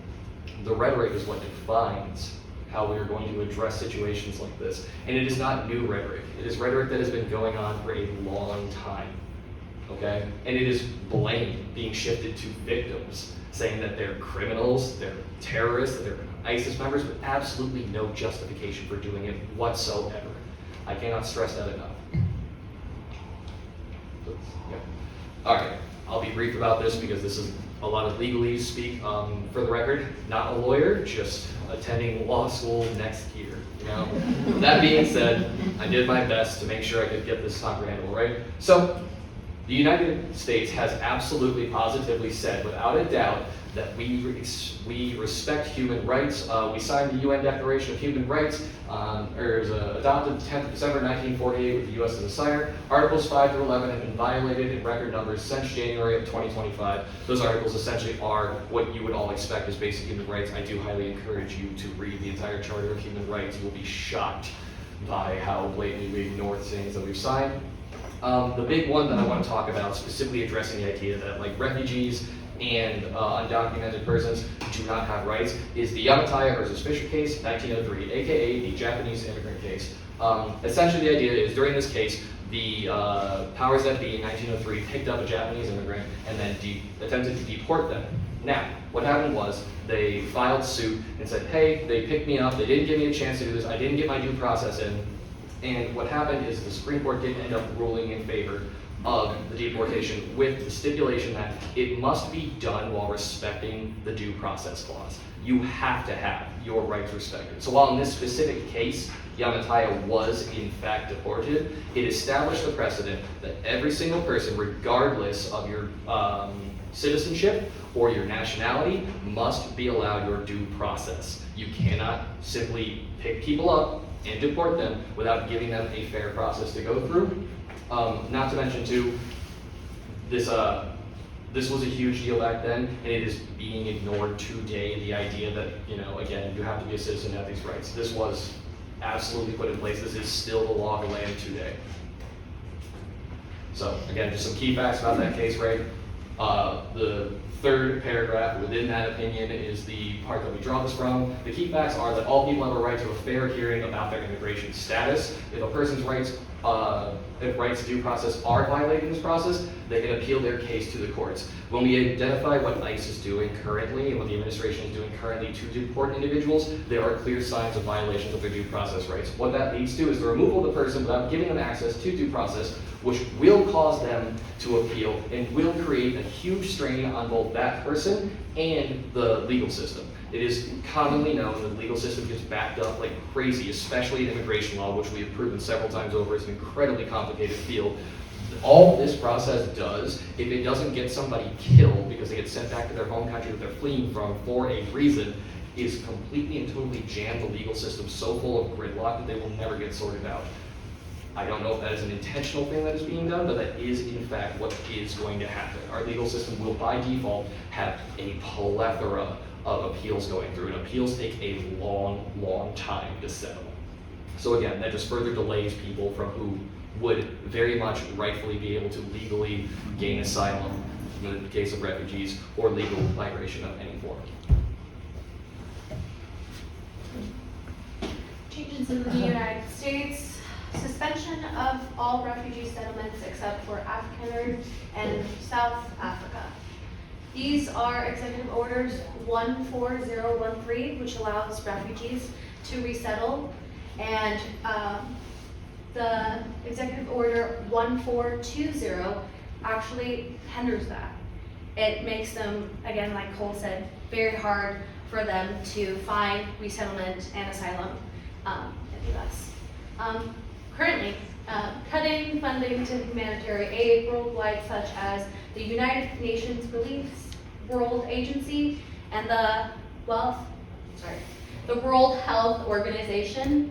The rhetoric is what defines how we are going to address situations like this. And it is not new rhetoric. It is rhetoric that has been going on for a long time, okay? And it is blame being shifted to victims, saying that they're criminals, they're terrorists, that they're ISIS members, with absolutely no justification for doing it whatsoever. I cannot stress that enough. Yeah. All right. I'll be brief about this because this is a lot of legalese speak. For the record, not a lawyer, just attending law school next year. You know? That being said, I did my best to make sure I could get this comprehensible, right? So, the United States has absolutely, positively said, without a doubt, that we respect human rights. We signed the UN Declaration of Human Rights. It was adopted 10th of December 1948 with the U.S. as a signer. Articles 5 through 11 have been violated in record numbers since January of 2025. Those articles essentially are what you would all expect as basic human rights. I do highly encourage you to read the entire Charter of Human Rights. You will be shocked by how blatantly we ignore things that we've signed. The big one that I want to talk about, specifically addressing the idea that like refugees and undocumented persons do not have rights, is the Yamataya versus Fisher case, 1903, aka the Japanese immigrant case. Essentially, the idea is during this case, the powers that be in 1903 picked up a Japanese immigrant and then attempted to deport them. Now, what happened was they filed suit and said, hey, they picked me up, they didn't give me a chance to do this, I didn't get my due process in. And what happened is the Supreme Court did end up ruling in favor of the deportation with the stipulation that it must be done while respecting the due process clause. You have to have your rights respected. So while in this specific case, Yamataya was in fact deported, it established the precedent that every single person, regardless of your citizenship or your nationality, must be allowed your due process. You cannot simply pick people up and deport them without giving them a fair process to go through. Not to mention too, this was a huge deal back then, and it is being ignored today, the idea that, you know, again, you have to be a citizen to have these rights. This was absolutely put in place. This is still the law of the land today. So again, just some key facts about that case, right? The third paragraph within that opinion is the part that we draw this from. The key facts are that all people have a right to a fair hearing about their immigration status. If a person's rights to due process are violated in this process, they can appeal their case to the courts. When we identify what ICE is doing currently and what the administration is doing currently to deport individuals, there are clear signs of violations of their due process rights. What that leads to is the removal of the person without giving them access to due process, which will cause them to appeal and will create a huge strain on both that person and the legal system. It is commonly known that the legal system gets backed up like crazy, especially in immigration law, which we have proven several times over is an incredibly complicated field. All this process does, if it doesn't get somebody killed because they get sent back to their home country that they're fleeing from for a reason, is completely and totally jam the legal system so full of gridlock that they will never get sorted out. I don't know if that is an intentional thing that is being done, but that is in fact what is going to happen. Our legal system will by default have a plethora of appeals going through, and appeals take a long, long time to settle. So again, that just further delays people from who would very much rightfully be able to legally gain asylum in the case of refugees or legal migration of any form. Changes in the United States, suspension of all refugee settlements except for Afrikaner and South Africa. These are Executive Orders 14013, which allows refugees to resettle, and the Executive Order 1420 actually hinders that. It makes them, again, like Cole said, very hard for them to find resettlement and asylum in the US. Currently, cutting funding to humanitarian aid worldwide, such as the United Nations Relief World Agency and the World Health Organization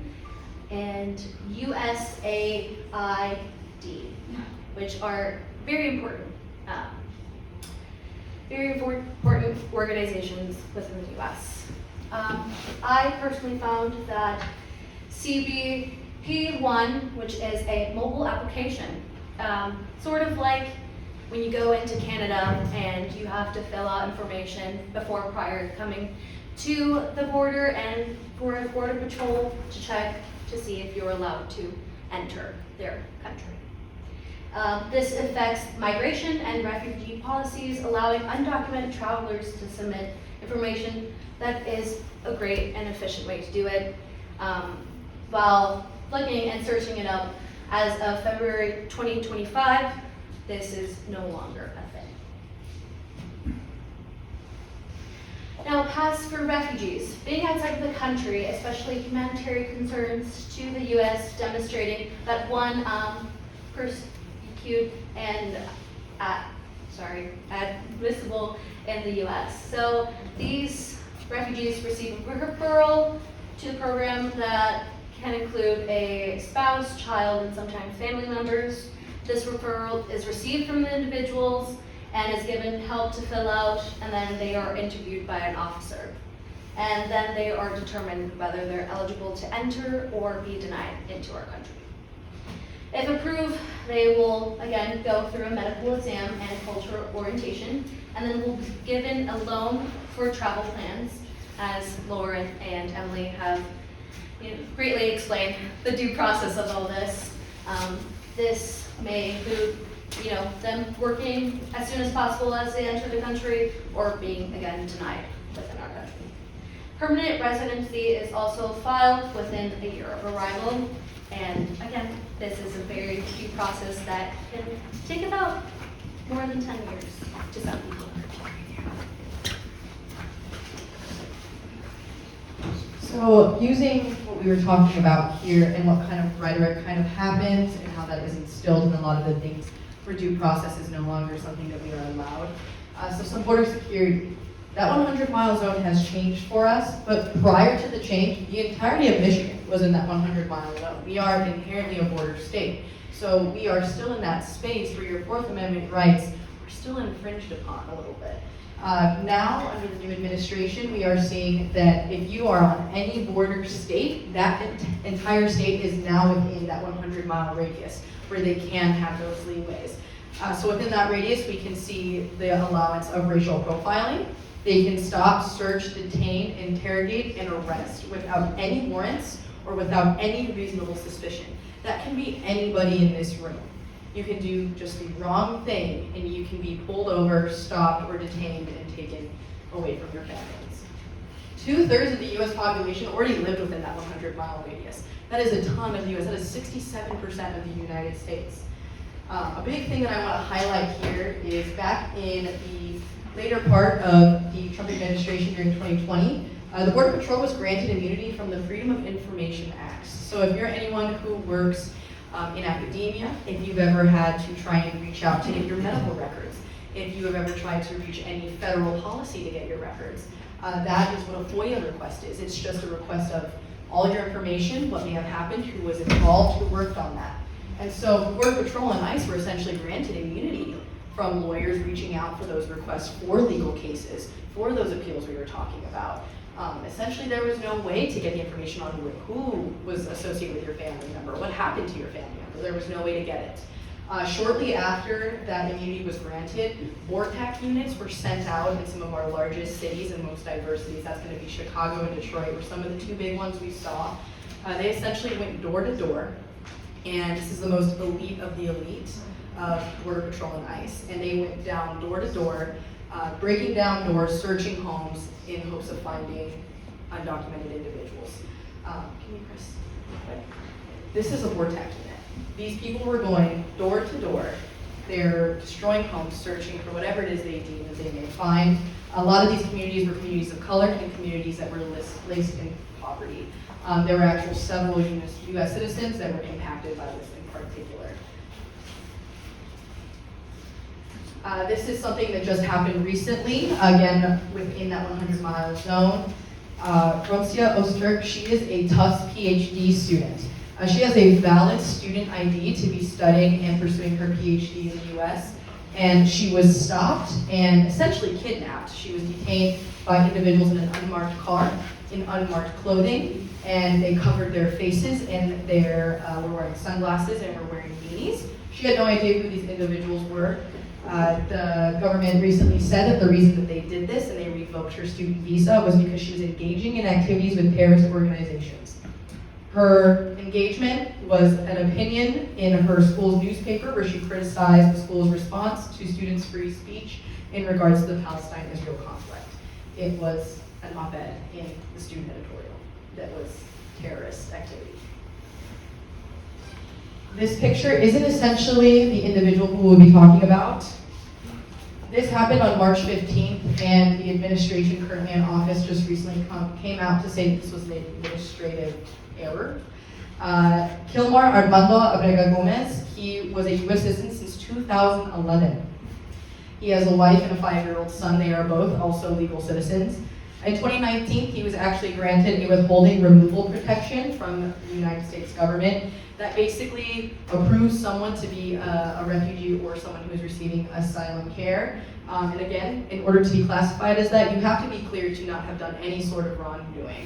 and USAID, which are very important organizations within the US. I personally found that CBP1, which is a mobile application, sort of like when you go into Canada and you have to fill out information prior to coming to the border and for Border Patrol to check to see if you're allowed to enter their country. This affects migration and refugee policies, allowing undocumented travelers to submit information. That is a great and efficient way to do it. While looking and searching it up, as of February 2025, this is no longer a thing. pass for refugees. Being outside of the country, especially humanitarian concerns to the U.S., demonstrating that one, persecute and admissible in the U.S. So these refugees receive a referral to the program that can include a spouse, child, and sometimes family members. This referral is received from the individuals and is given help to fill out, and then they are interviewed by an officer. And then they are determined whether they're eligible to enter or be denied into our country. If approved, they will again go through a medical exam and cultural orientation, and then will be given a loan for travel plans, as Lauren and Emily have greatly explained the due process of all this. This may include them working as soon as possible as they enter the country, or being again denied within our country. Permanent residency is also filed within a year of arrival, and again, this is a very due process that can take about more than 10 years to some people. So using what we were talking about here and what kind of rhetoric kind of happens and how that is instilled in a lot of the things for due process is no longer something that we are allowed. So some border security. That 100-mile zone has changed for us, but prior to the change, the entirety of Michigan was in that 100-mile zone. We are inherently a border state. So we are still in that space where your Fourth Amendment rights are still infringed upon a little bit. Now, under the new administration, we are seeing that if you are on any border state, that entire state is now within that 100-mile radius where they can have those leeways. So within that radius, we can see the allowance of racial profiling. They can stop, search, detain, interrogate, and arrest without any warrants or without any reasonable suspicion. That can be anybody in this room. You can do just the wrong thing and you can be pulled over, stopped, or detained and taken away from your families. 2/3 of the US population already lived within that 100-mile radius. That is a ton of the US. That is 67% of the United States. A big thing that I want to highlight here is back in the later part of the Trump administration during 2020, the Border Patrol was granted immunity from the Freedom of Information Acts. So if you're anyone who works in academia, if you've ever had to try and reach out to get your medical records, if you have ever tried to reach any federal policy to get your records, that is what a FOIA request is. It's just a request of all your information, what may have happened, who was involved, who worked on that. And so Border Patrol and ICE were essentially granted immunity from lawyers reaching out for those requests for legal cases, for those appeals we were talking about. Essentially, there was no way to get the information on who was associated with your family member, what happened to your family member. There was no way to get it. Shortly after that immunity was granted, BORTAC units were sent out in some of our largest cities and most diverse cities. That's going to be Chicago and Detroit, were some of the two big ones we saw. They essentially went door to door, and this is the most elite of the elite of Border Patrol and ICE. And they went down door to door, breaking down doors, searching homes in hopes of finding undocumented individuals. Can you press quick? This is a BORTAC unit. These people were going door to door. They're destroying homes, searching for whatever it is they deem that they may find. A lot of these communities were communities of color and communities that were laced in poverty. There were actual several U.S. citizens that were impacted by this in particular. This is something that just happened recently, again, within that 100-mile zone. Rosia Osterk, she is a Tufts PhD student. She has a valid student ID to be studying and pursuing her PhD in the U.S., and she was stopped and essentially kidnapped. She was detained by individuals in an unmarked car, in unmarked clothing, and they covered their faces, and they were wearing sunglasses and were wearing beanies. She had no idea who these individuals were. The government recently said that the reason that they did this and they revoked her student visa was because she was engaging in activities with terrorist organizations. Her engagement was an opinion in her school's newspaper where she criticized the school's response to students' free speech in regards to the Palestine-Israel conflict. It was an op-ed in the student editorial that was terrorist activity. This picture isn't essentially the individual who we'll be talking about. This happened on March 15th, and the administration currently in office just recently came out to say that this was an administrative error. Kilmar Armando Abrega Gomez, he was a U.S. citizen since 2011. He has a wife and a 5-year-old son. They are both also legal citizens. In 2019, he was actually granted a withholding removal protection from the United States government that basically approves someone to be a refugee or someone who is receiving asylum care. And again, in order to be classified as that, you have to be clear to not have done any sort of wrongdoing.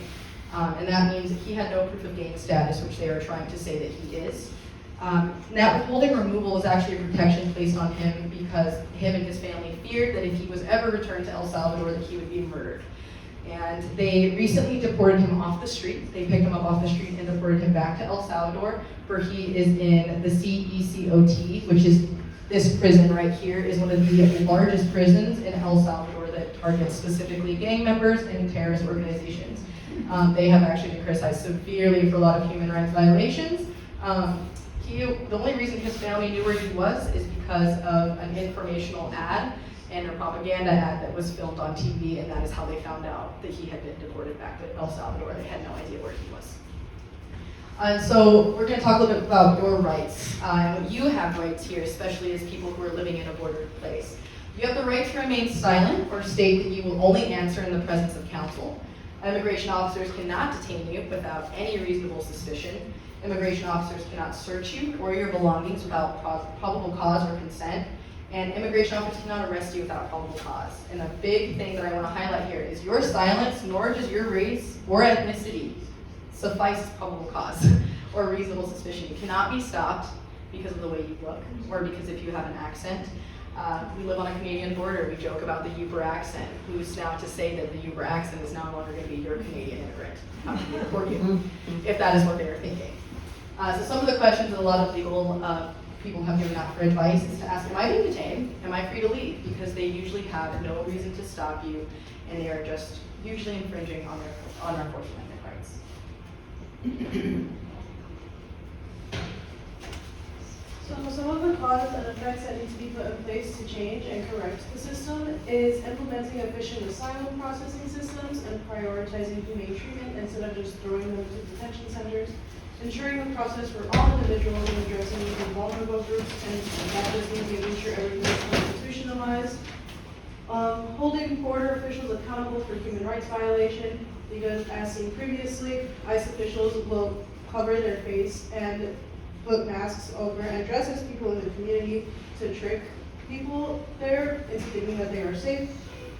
And that means that he had no proof of gang status, which they are trying to say that he is. That withholding removal was actually a protection placed on him because him and his family feared that if he was ever returned to El Salvador, that he would be murdered. And they recently deported him off the street. They picked him up off the street and deported him back to El Salvador, where he is in the CECOT, which is this prison right here, is one of the largest prisons in El Salvador that targets specifically gang members and terrorist organizations. They have actually been criticized severely for a lot of human rights violations. The only reason his family knew where he was is because of an informational ad and a propaganda ad that was filmed on TV, and that is how they found out that he had been deported back to El Salvador. They had no idea where he was. So we're going to talk a little bit about your rights. You have rights here, especially as people who are living in a bordered place. You have the right to remain silent or state that you will only answer in the presence of counsel. Immigration officers cannot detain you without any reasonable suspicion. Immigration officers cannot search you or your belongings without probable cause or consent. And immigration officers cannot arrest you without probable cause. And the big thing that I want to highlight here is your silence, nor does your race or ethnicity suffice as probable cause or reasonable suspicion. You cannot be stopped because of the way you look or because if you have an accent. We live on a Canadian border. We joke about the Uber accent. Who's now to say that the Uber accent is no longer going to be your Canadian immigrant? How can we report you if that is what they are thinking? So some of the questions that a lot of legal people have given out for advice is to ask, am I being detained? Am I free to leave? Because they usually have no reason to stop you, and they are just usually infringing on our Fourth Amendment rights. So some of the causes and effects that need to be put in place to change and correct the system is implementing efficient asylum processing systems and prioritizing humane treatment instead of just throwing them to detention centers, ensuring the process for all individuals and addressing needs of vulnerable groups, and that just means making sure everything is institutionalized, holding border officials accountable for human rights violation, because as seen previously, ICE officials will cover their face and put masks over and dress as people in the community to trick people there into thinking that they are safe,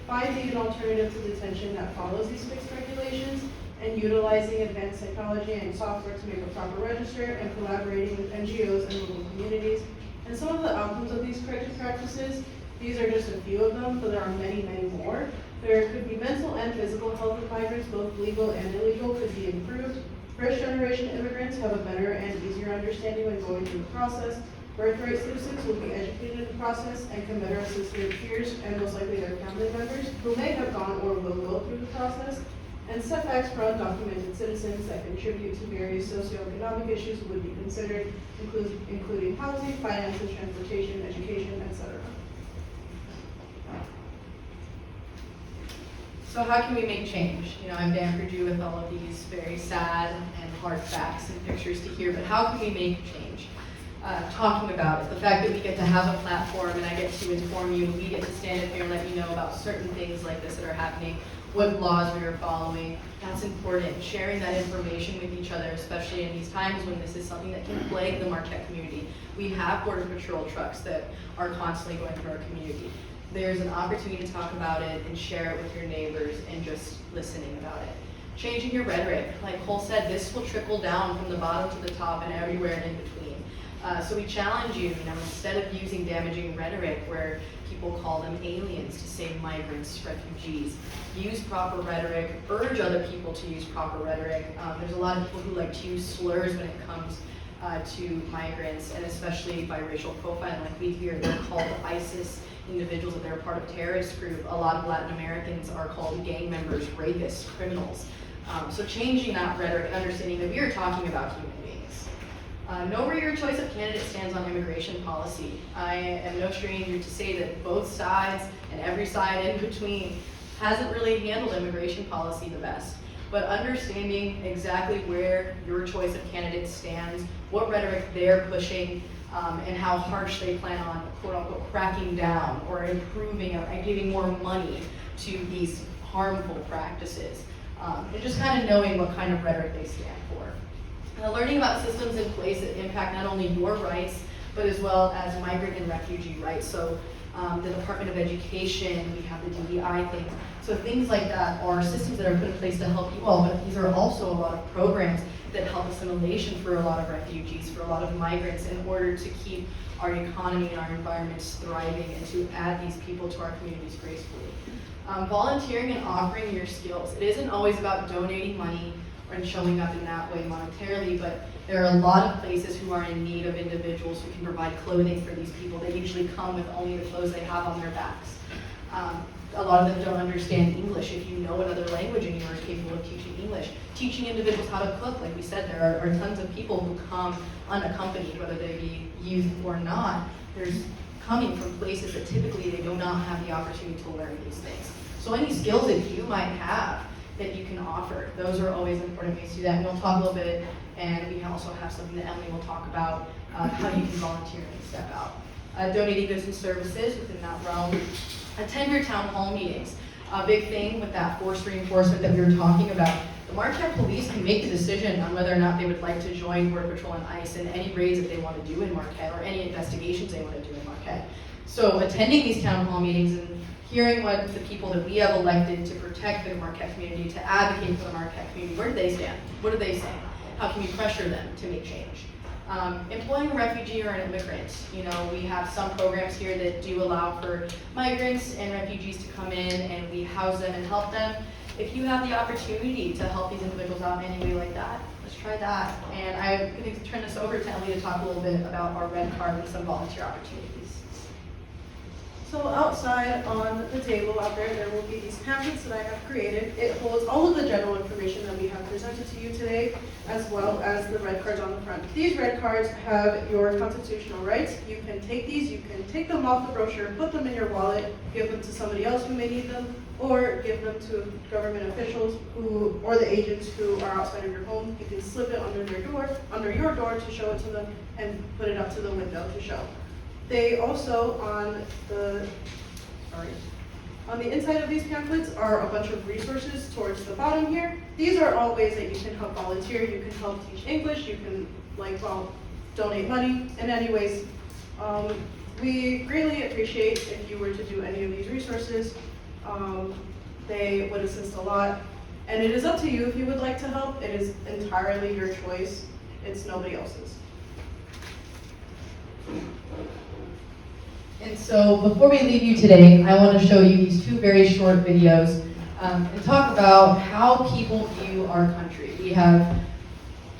finding an alternative to detention that follows these fixed regulations, and utilizing advanced technology and software to make a proper register, and collaborating with NGOs and local communities. And some of the outcomes of these corrective practices, these are just a few of them, but there are many, many more. There could be mental and physical health of migrants, both legal and illegal, could be improved. First-generation immigrants have a better and easier understanding when going through the process. Birthright citizens will be educated in the process and can better assist their peers and most likely their family members who may have gone or will go through the process. And setbacks for undocumented citizens that contribute to various socioeconomic issues would be considered, including housing, finances, transportation, education, etc. So how can we make change? I've dampered you with all of these very sad and hard facts and pictures to hear, but how can we make change? Talking about it, the fact that we get to have a platform and I get to inform you, we get to stand up here and let you know about certain things like this that are happening, what laws we are following, that's important. Sharing that information with each other, especially in these times when this is something that can plague the Marquette community. We have Border Patrol trucks that are constantly going through our community. There's an opportunity to talk about it and share it with your neighbors and just listening about it. Changing your rhetoric. Like Cole said, this will trickle down from the bottom to the top and everywhere in between. So we challenge you, instead of using damaging rhetoric where people call them aliens, to say migrants, refugees, use proper rhetoric, urge other people to use proper rhetoric. There's a lot of people who like to use slurs when it comes to migrants, and especially by racial profiling like we hear. They're called ISIS individuals, that they're part of terrorist group. A lot of Latin Americans are called gang members, rapists, criminals. So changing that rhetoric and understanding that we are talking about human beings. Know where your choice of candidate stands on immigration policy. I am no stranger to say that both sides and every side in between hasn't really handled immigration policy the best. But understanding exactly where your choice of candidate stands, what rhetoric they're pushing, and how harsh they plan on, quote unquote, cracking down or improving and giving more money to these harmful practices. And just kind of knowing what kind of rhetoric they stand for. Learning about systems in place that impact not only your rights, but as well as migrant and refugee rights. So the Department of Education, we have the DEI things. So things like that are systems that are put in place to help you all, but these are also a lot of programs that help assimilation for a lot of refugees, for a lot of migrants, in order to keep our economy and our environments thriving and to add these people to our communities gracefully. Volunteering and offering your skills. It isn't always about donating money and showing up in that way monetarily, but there are a lot of places who are in need of individuals who can provide clothing for these people. They usually come with only the clothes they have on their backs. A lot of them don't understand English. If you know another language and you are capable of teaching English, teaching individuals how to cook, like we said, there are tons of people who come unaccompanied, whether they be youth or not. There's coming from places that typically they do not have the opportunity to learn these things. So any skills that you might have that you can offer, those are always important ways to do that. And we'll talk a little bit, and we also have something that Emily will talk about, how you can volunteer and step out. Donating goods and services within that realm. Attend your town hall meetings. A big thing with that force reinforcement that we were talking about. The Marquette police can make the decision on whether or not they would like to join Border Patrol and ICE in any raids that they want to do in Marquette or any investigations they want to do in Marquette. So attending these town hall meetings and hearing what the people that we have elected to protect the Marquette community, to advocate for the Marquette community, where do they stand? What are they saying? How can we pressure them to make change? Employing a refugee or an immigrant. You know, we have some programs here that do allow for migrants and refugees to come in, and we house them and help them. If you have the opportunity to help these individuals out in any way like that, let's try that. And I'm going to turn this over to Emily to talk a little bit about our red card and some volunteer opportunities. So outside on the table out there will be these pamphlets that I have created. It holds all of the general information that we have presented to you today, as well as the red cards on the front. These red cards have your constitutional rights. You can take these, you can take them off the brochure, put them in your wallet, give them to somebody else who may need them, or give them to government officials or the agents who are outside of your home. You can slip it under your door to show it to them, and put it up to the window to show. They also, on the inside of these pamphlets are a bunch of resources towards the bottom here. These are all ways that you can help volunteer. You can help teach English. You can donate money in any ways. We greatly appreciate if you were to do any of these resources. They would assist a lot. And it is up to you if you would like to help. It is entirely your choice. It's nobody else's. And so before we leave you today, I want to show you these two very short videos and talk about how people view our country. We have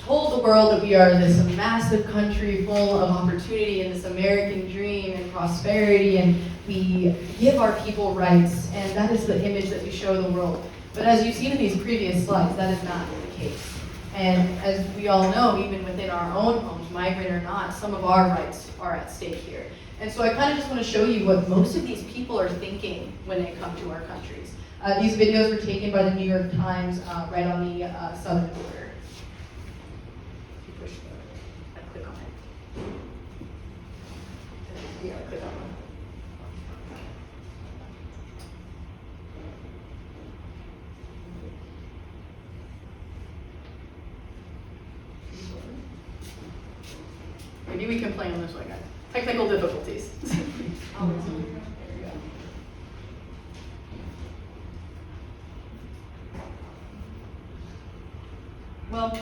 told the world that we are this massive country full of opportunity and this American dream and prosperity, and we give our people rights, and that is the image that we show the world. But as you've seen in these previous slides, that is not the case. And as we all know, even within our own homes, migrant or not, some of our rights are at stake here. And so I kind of just want to show you what most of these people are thinking when they come to our countries. These videos were taken by the New York Times right on the southern border. If you push click on it. Yeah, click on it. Maybe we can play on this one, guys. Technical difficulties. There we go. Well,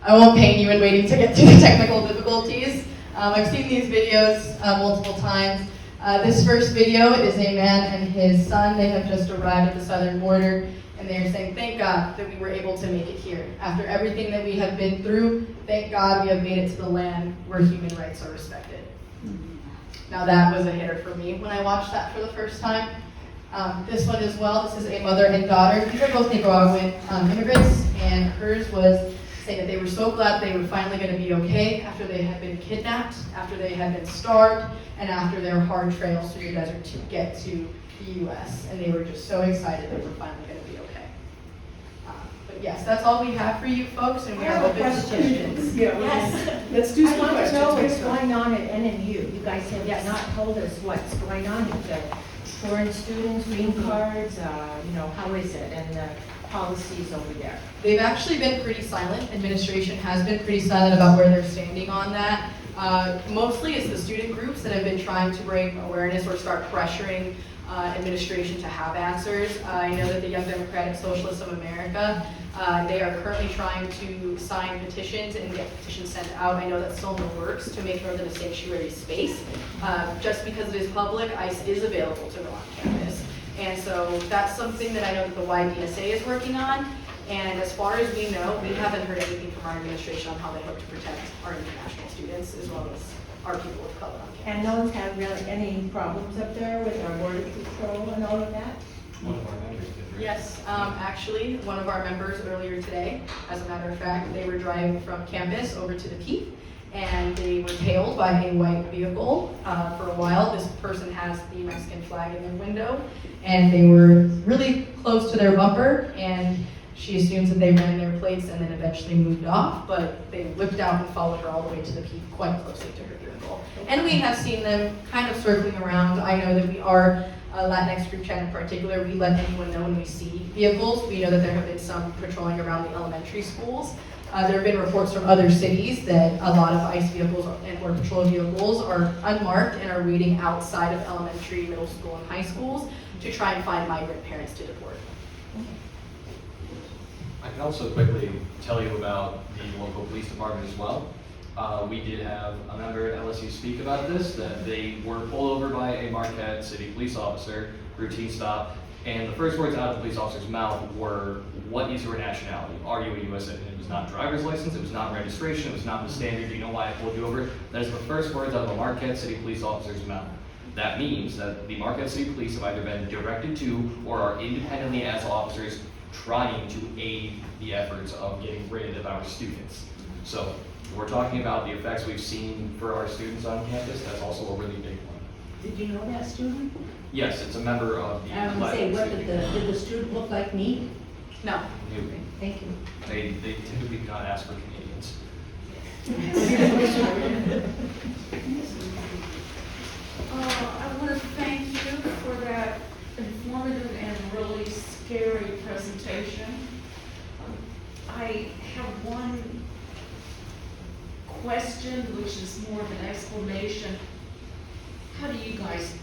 I won't pain you in waiting to get to the technical difficulties. I've seen these videos multiple times. This first video is a man and his son. They have just arrived at the southern border, and they are saying, thank God that we were able to make it here. After everything that we have been through, thank God we have made it to the land where human rights are respected. Now that was a hitter for me when I watched that for the first time. This one as well, this is a mother and daughter. These are both Nicaraguan immigrants, and hers was saying that they were so glad they were finally going to be okay after they had been kidnapped, after they had been starved, and after their hard trails through the desert to get to the U.S. And they were just so excited they were finally going to be okay. But yes, that's all we have for you folks, and we are open to questions. Yeah, let's do some I'd like to know what's questions. going on at NMU. You guys have not told us what's going on with the foreign students, green cards, how is it, and the policies over there? They've actually been pretty silent. Administration has been pretty silent about where they're standing on that. Mostly it's the student groups that have been trying to bring awareness or start pressuring administration to have answers. I know that the Young Democratic Socialists of America, they are currently trying to sign petitions and get petitions sent out. I know that's still in the works to make Northern a sanctuary space. Just because it is public, ICE is available to go on campus. And so that's something that I know that the YDSA is working on. And as far as we know, we haven't heard anything from our administration on how they hope to protect our international students as well as our people of color on campus. And no one's had really any problems up there with our border patrol and all of that? One of our members did, right? Yes, actually, one of our members earlier today, as a matter of fact, they were driving from campus over to the Peak, and they were tailed by a white vehicle for a while. This person has the Mexican flag in their window, and they were really close to their bumper, and she assumes that they ran their plates and then eventually moved off, but they whipped out and followed her all the way to the Peak, quite closely to her vehicle. And we have seen them kind of circling around. I know that we are a Latinx group chat in particular, we let anyone know when we see vehicles. We know that there have been some patrolling around the elementary schools. There have been reports from other cities that a lot of ICE vehicles and border patrol vehicles are unmarked and are waiting outside of elementary, middle school, and high schools to try and find migrant parents to deport. I can also quickly tell you about the local police department as well. We did have a member at LSU speak about this, that they were pulled over by a Marquette City police officer, routine stop, and the first words out of the police officer's mouth were, "What is your nationality? Are you a U.S. citizen?" It was not driver's license, it was not registration, it was not the standard, "Do you know why I pulled you over?" That is the first words out of a Marquette City police officer's mouth. That means that the Marquette City Police have either been directed to or are independently as officers trying to aid the efforts of getting rid of our students. So we're talking about the effects we've seen for our students on campus. That's also a really big one. Did you know that student? Yes, it's a member of the I was gonna say, Latinx did the student look like me? No. community. Thank you. They typically do not ask for Canadians. I want to thank you for that informative and really scary presentation. I have one question, which is more of an explanation. How do you guys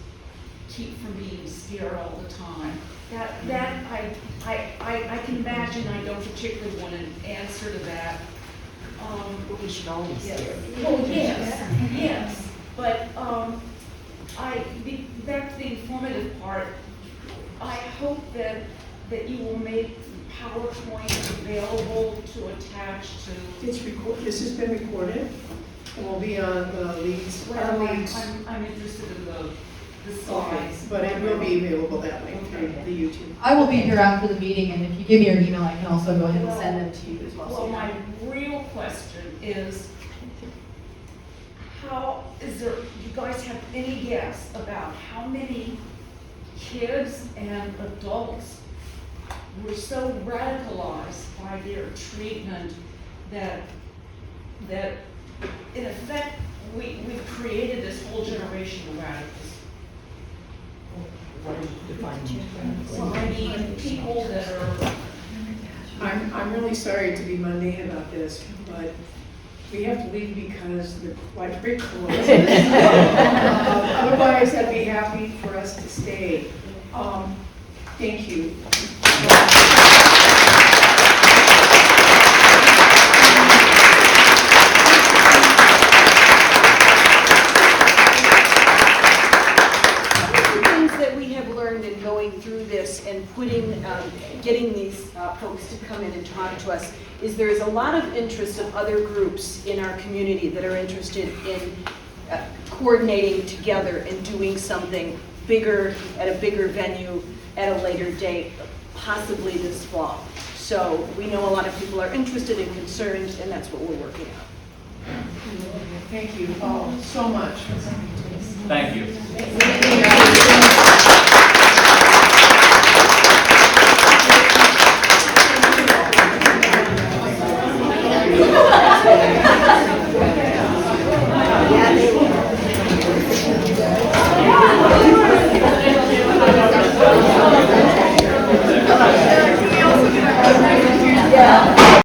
keep from being scared all the time? That I can imagine. I don't particularly want an answer to that. But we should always Yes. hear. Well, yes, but, back to the informative part, I hope that you will make PowerPoint available to attach to. It's recorded, this has been recorded, and will be on the leads, our Well, leads. I'm interested in the slides. But it will be available that way through the YouTube. I will be here after the meeting, and if you give me your email, I can also go ahead and send them to you as well. so Well, you have my real question is, you guys have any guess about how many kids and adults were so radicalized by their treatment that in effect, we've created this whole generation of radicals? What do you define? Well, I mean, people that are, I'm really sorry to be mundane about this, but we have to leave because the library closes. Otherwise, I'd be happy for us to stay. Thank you. Through this and getting these folks to come in and talk to us is there is a lot of interest of other groups in our community that are interested in coordinating together and doing something bigger at a bigger venue at a later date, possibly this fall. So we know a lot of people are interested and concerned, and that's what we're working on. Thank you all so much. Thank you.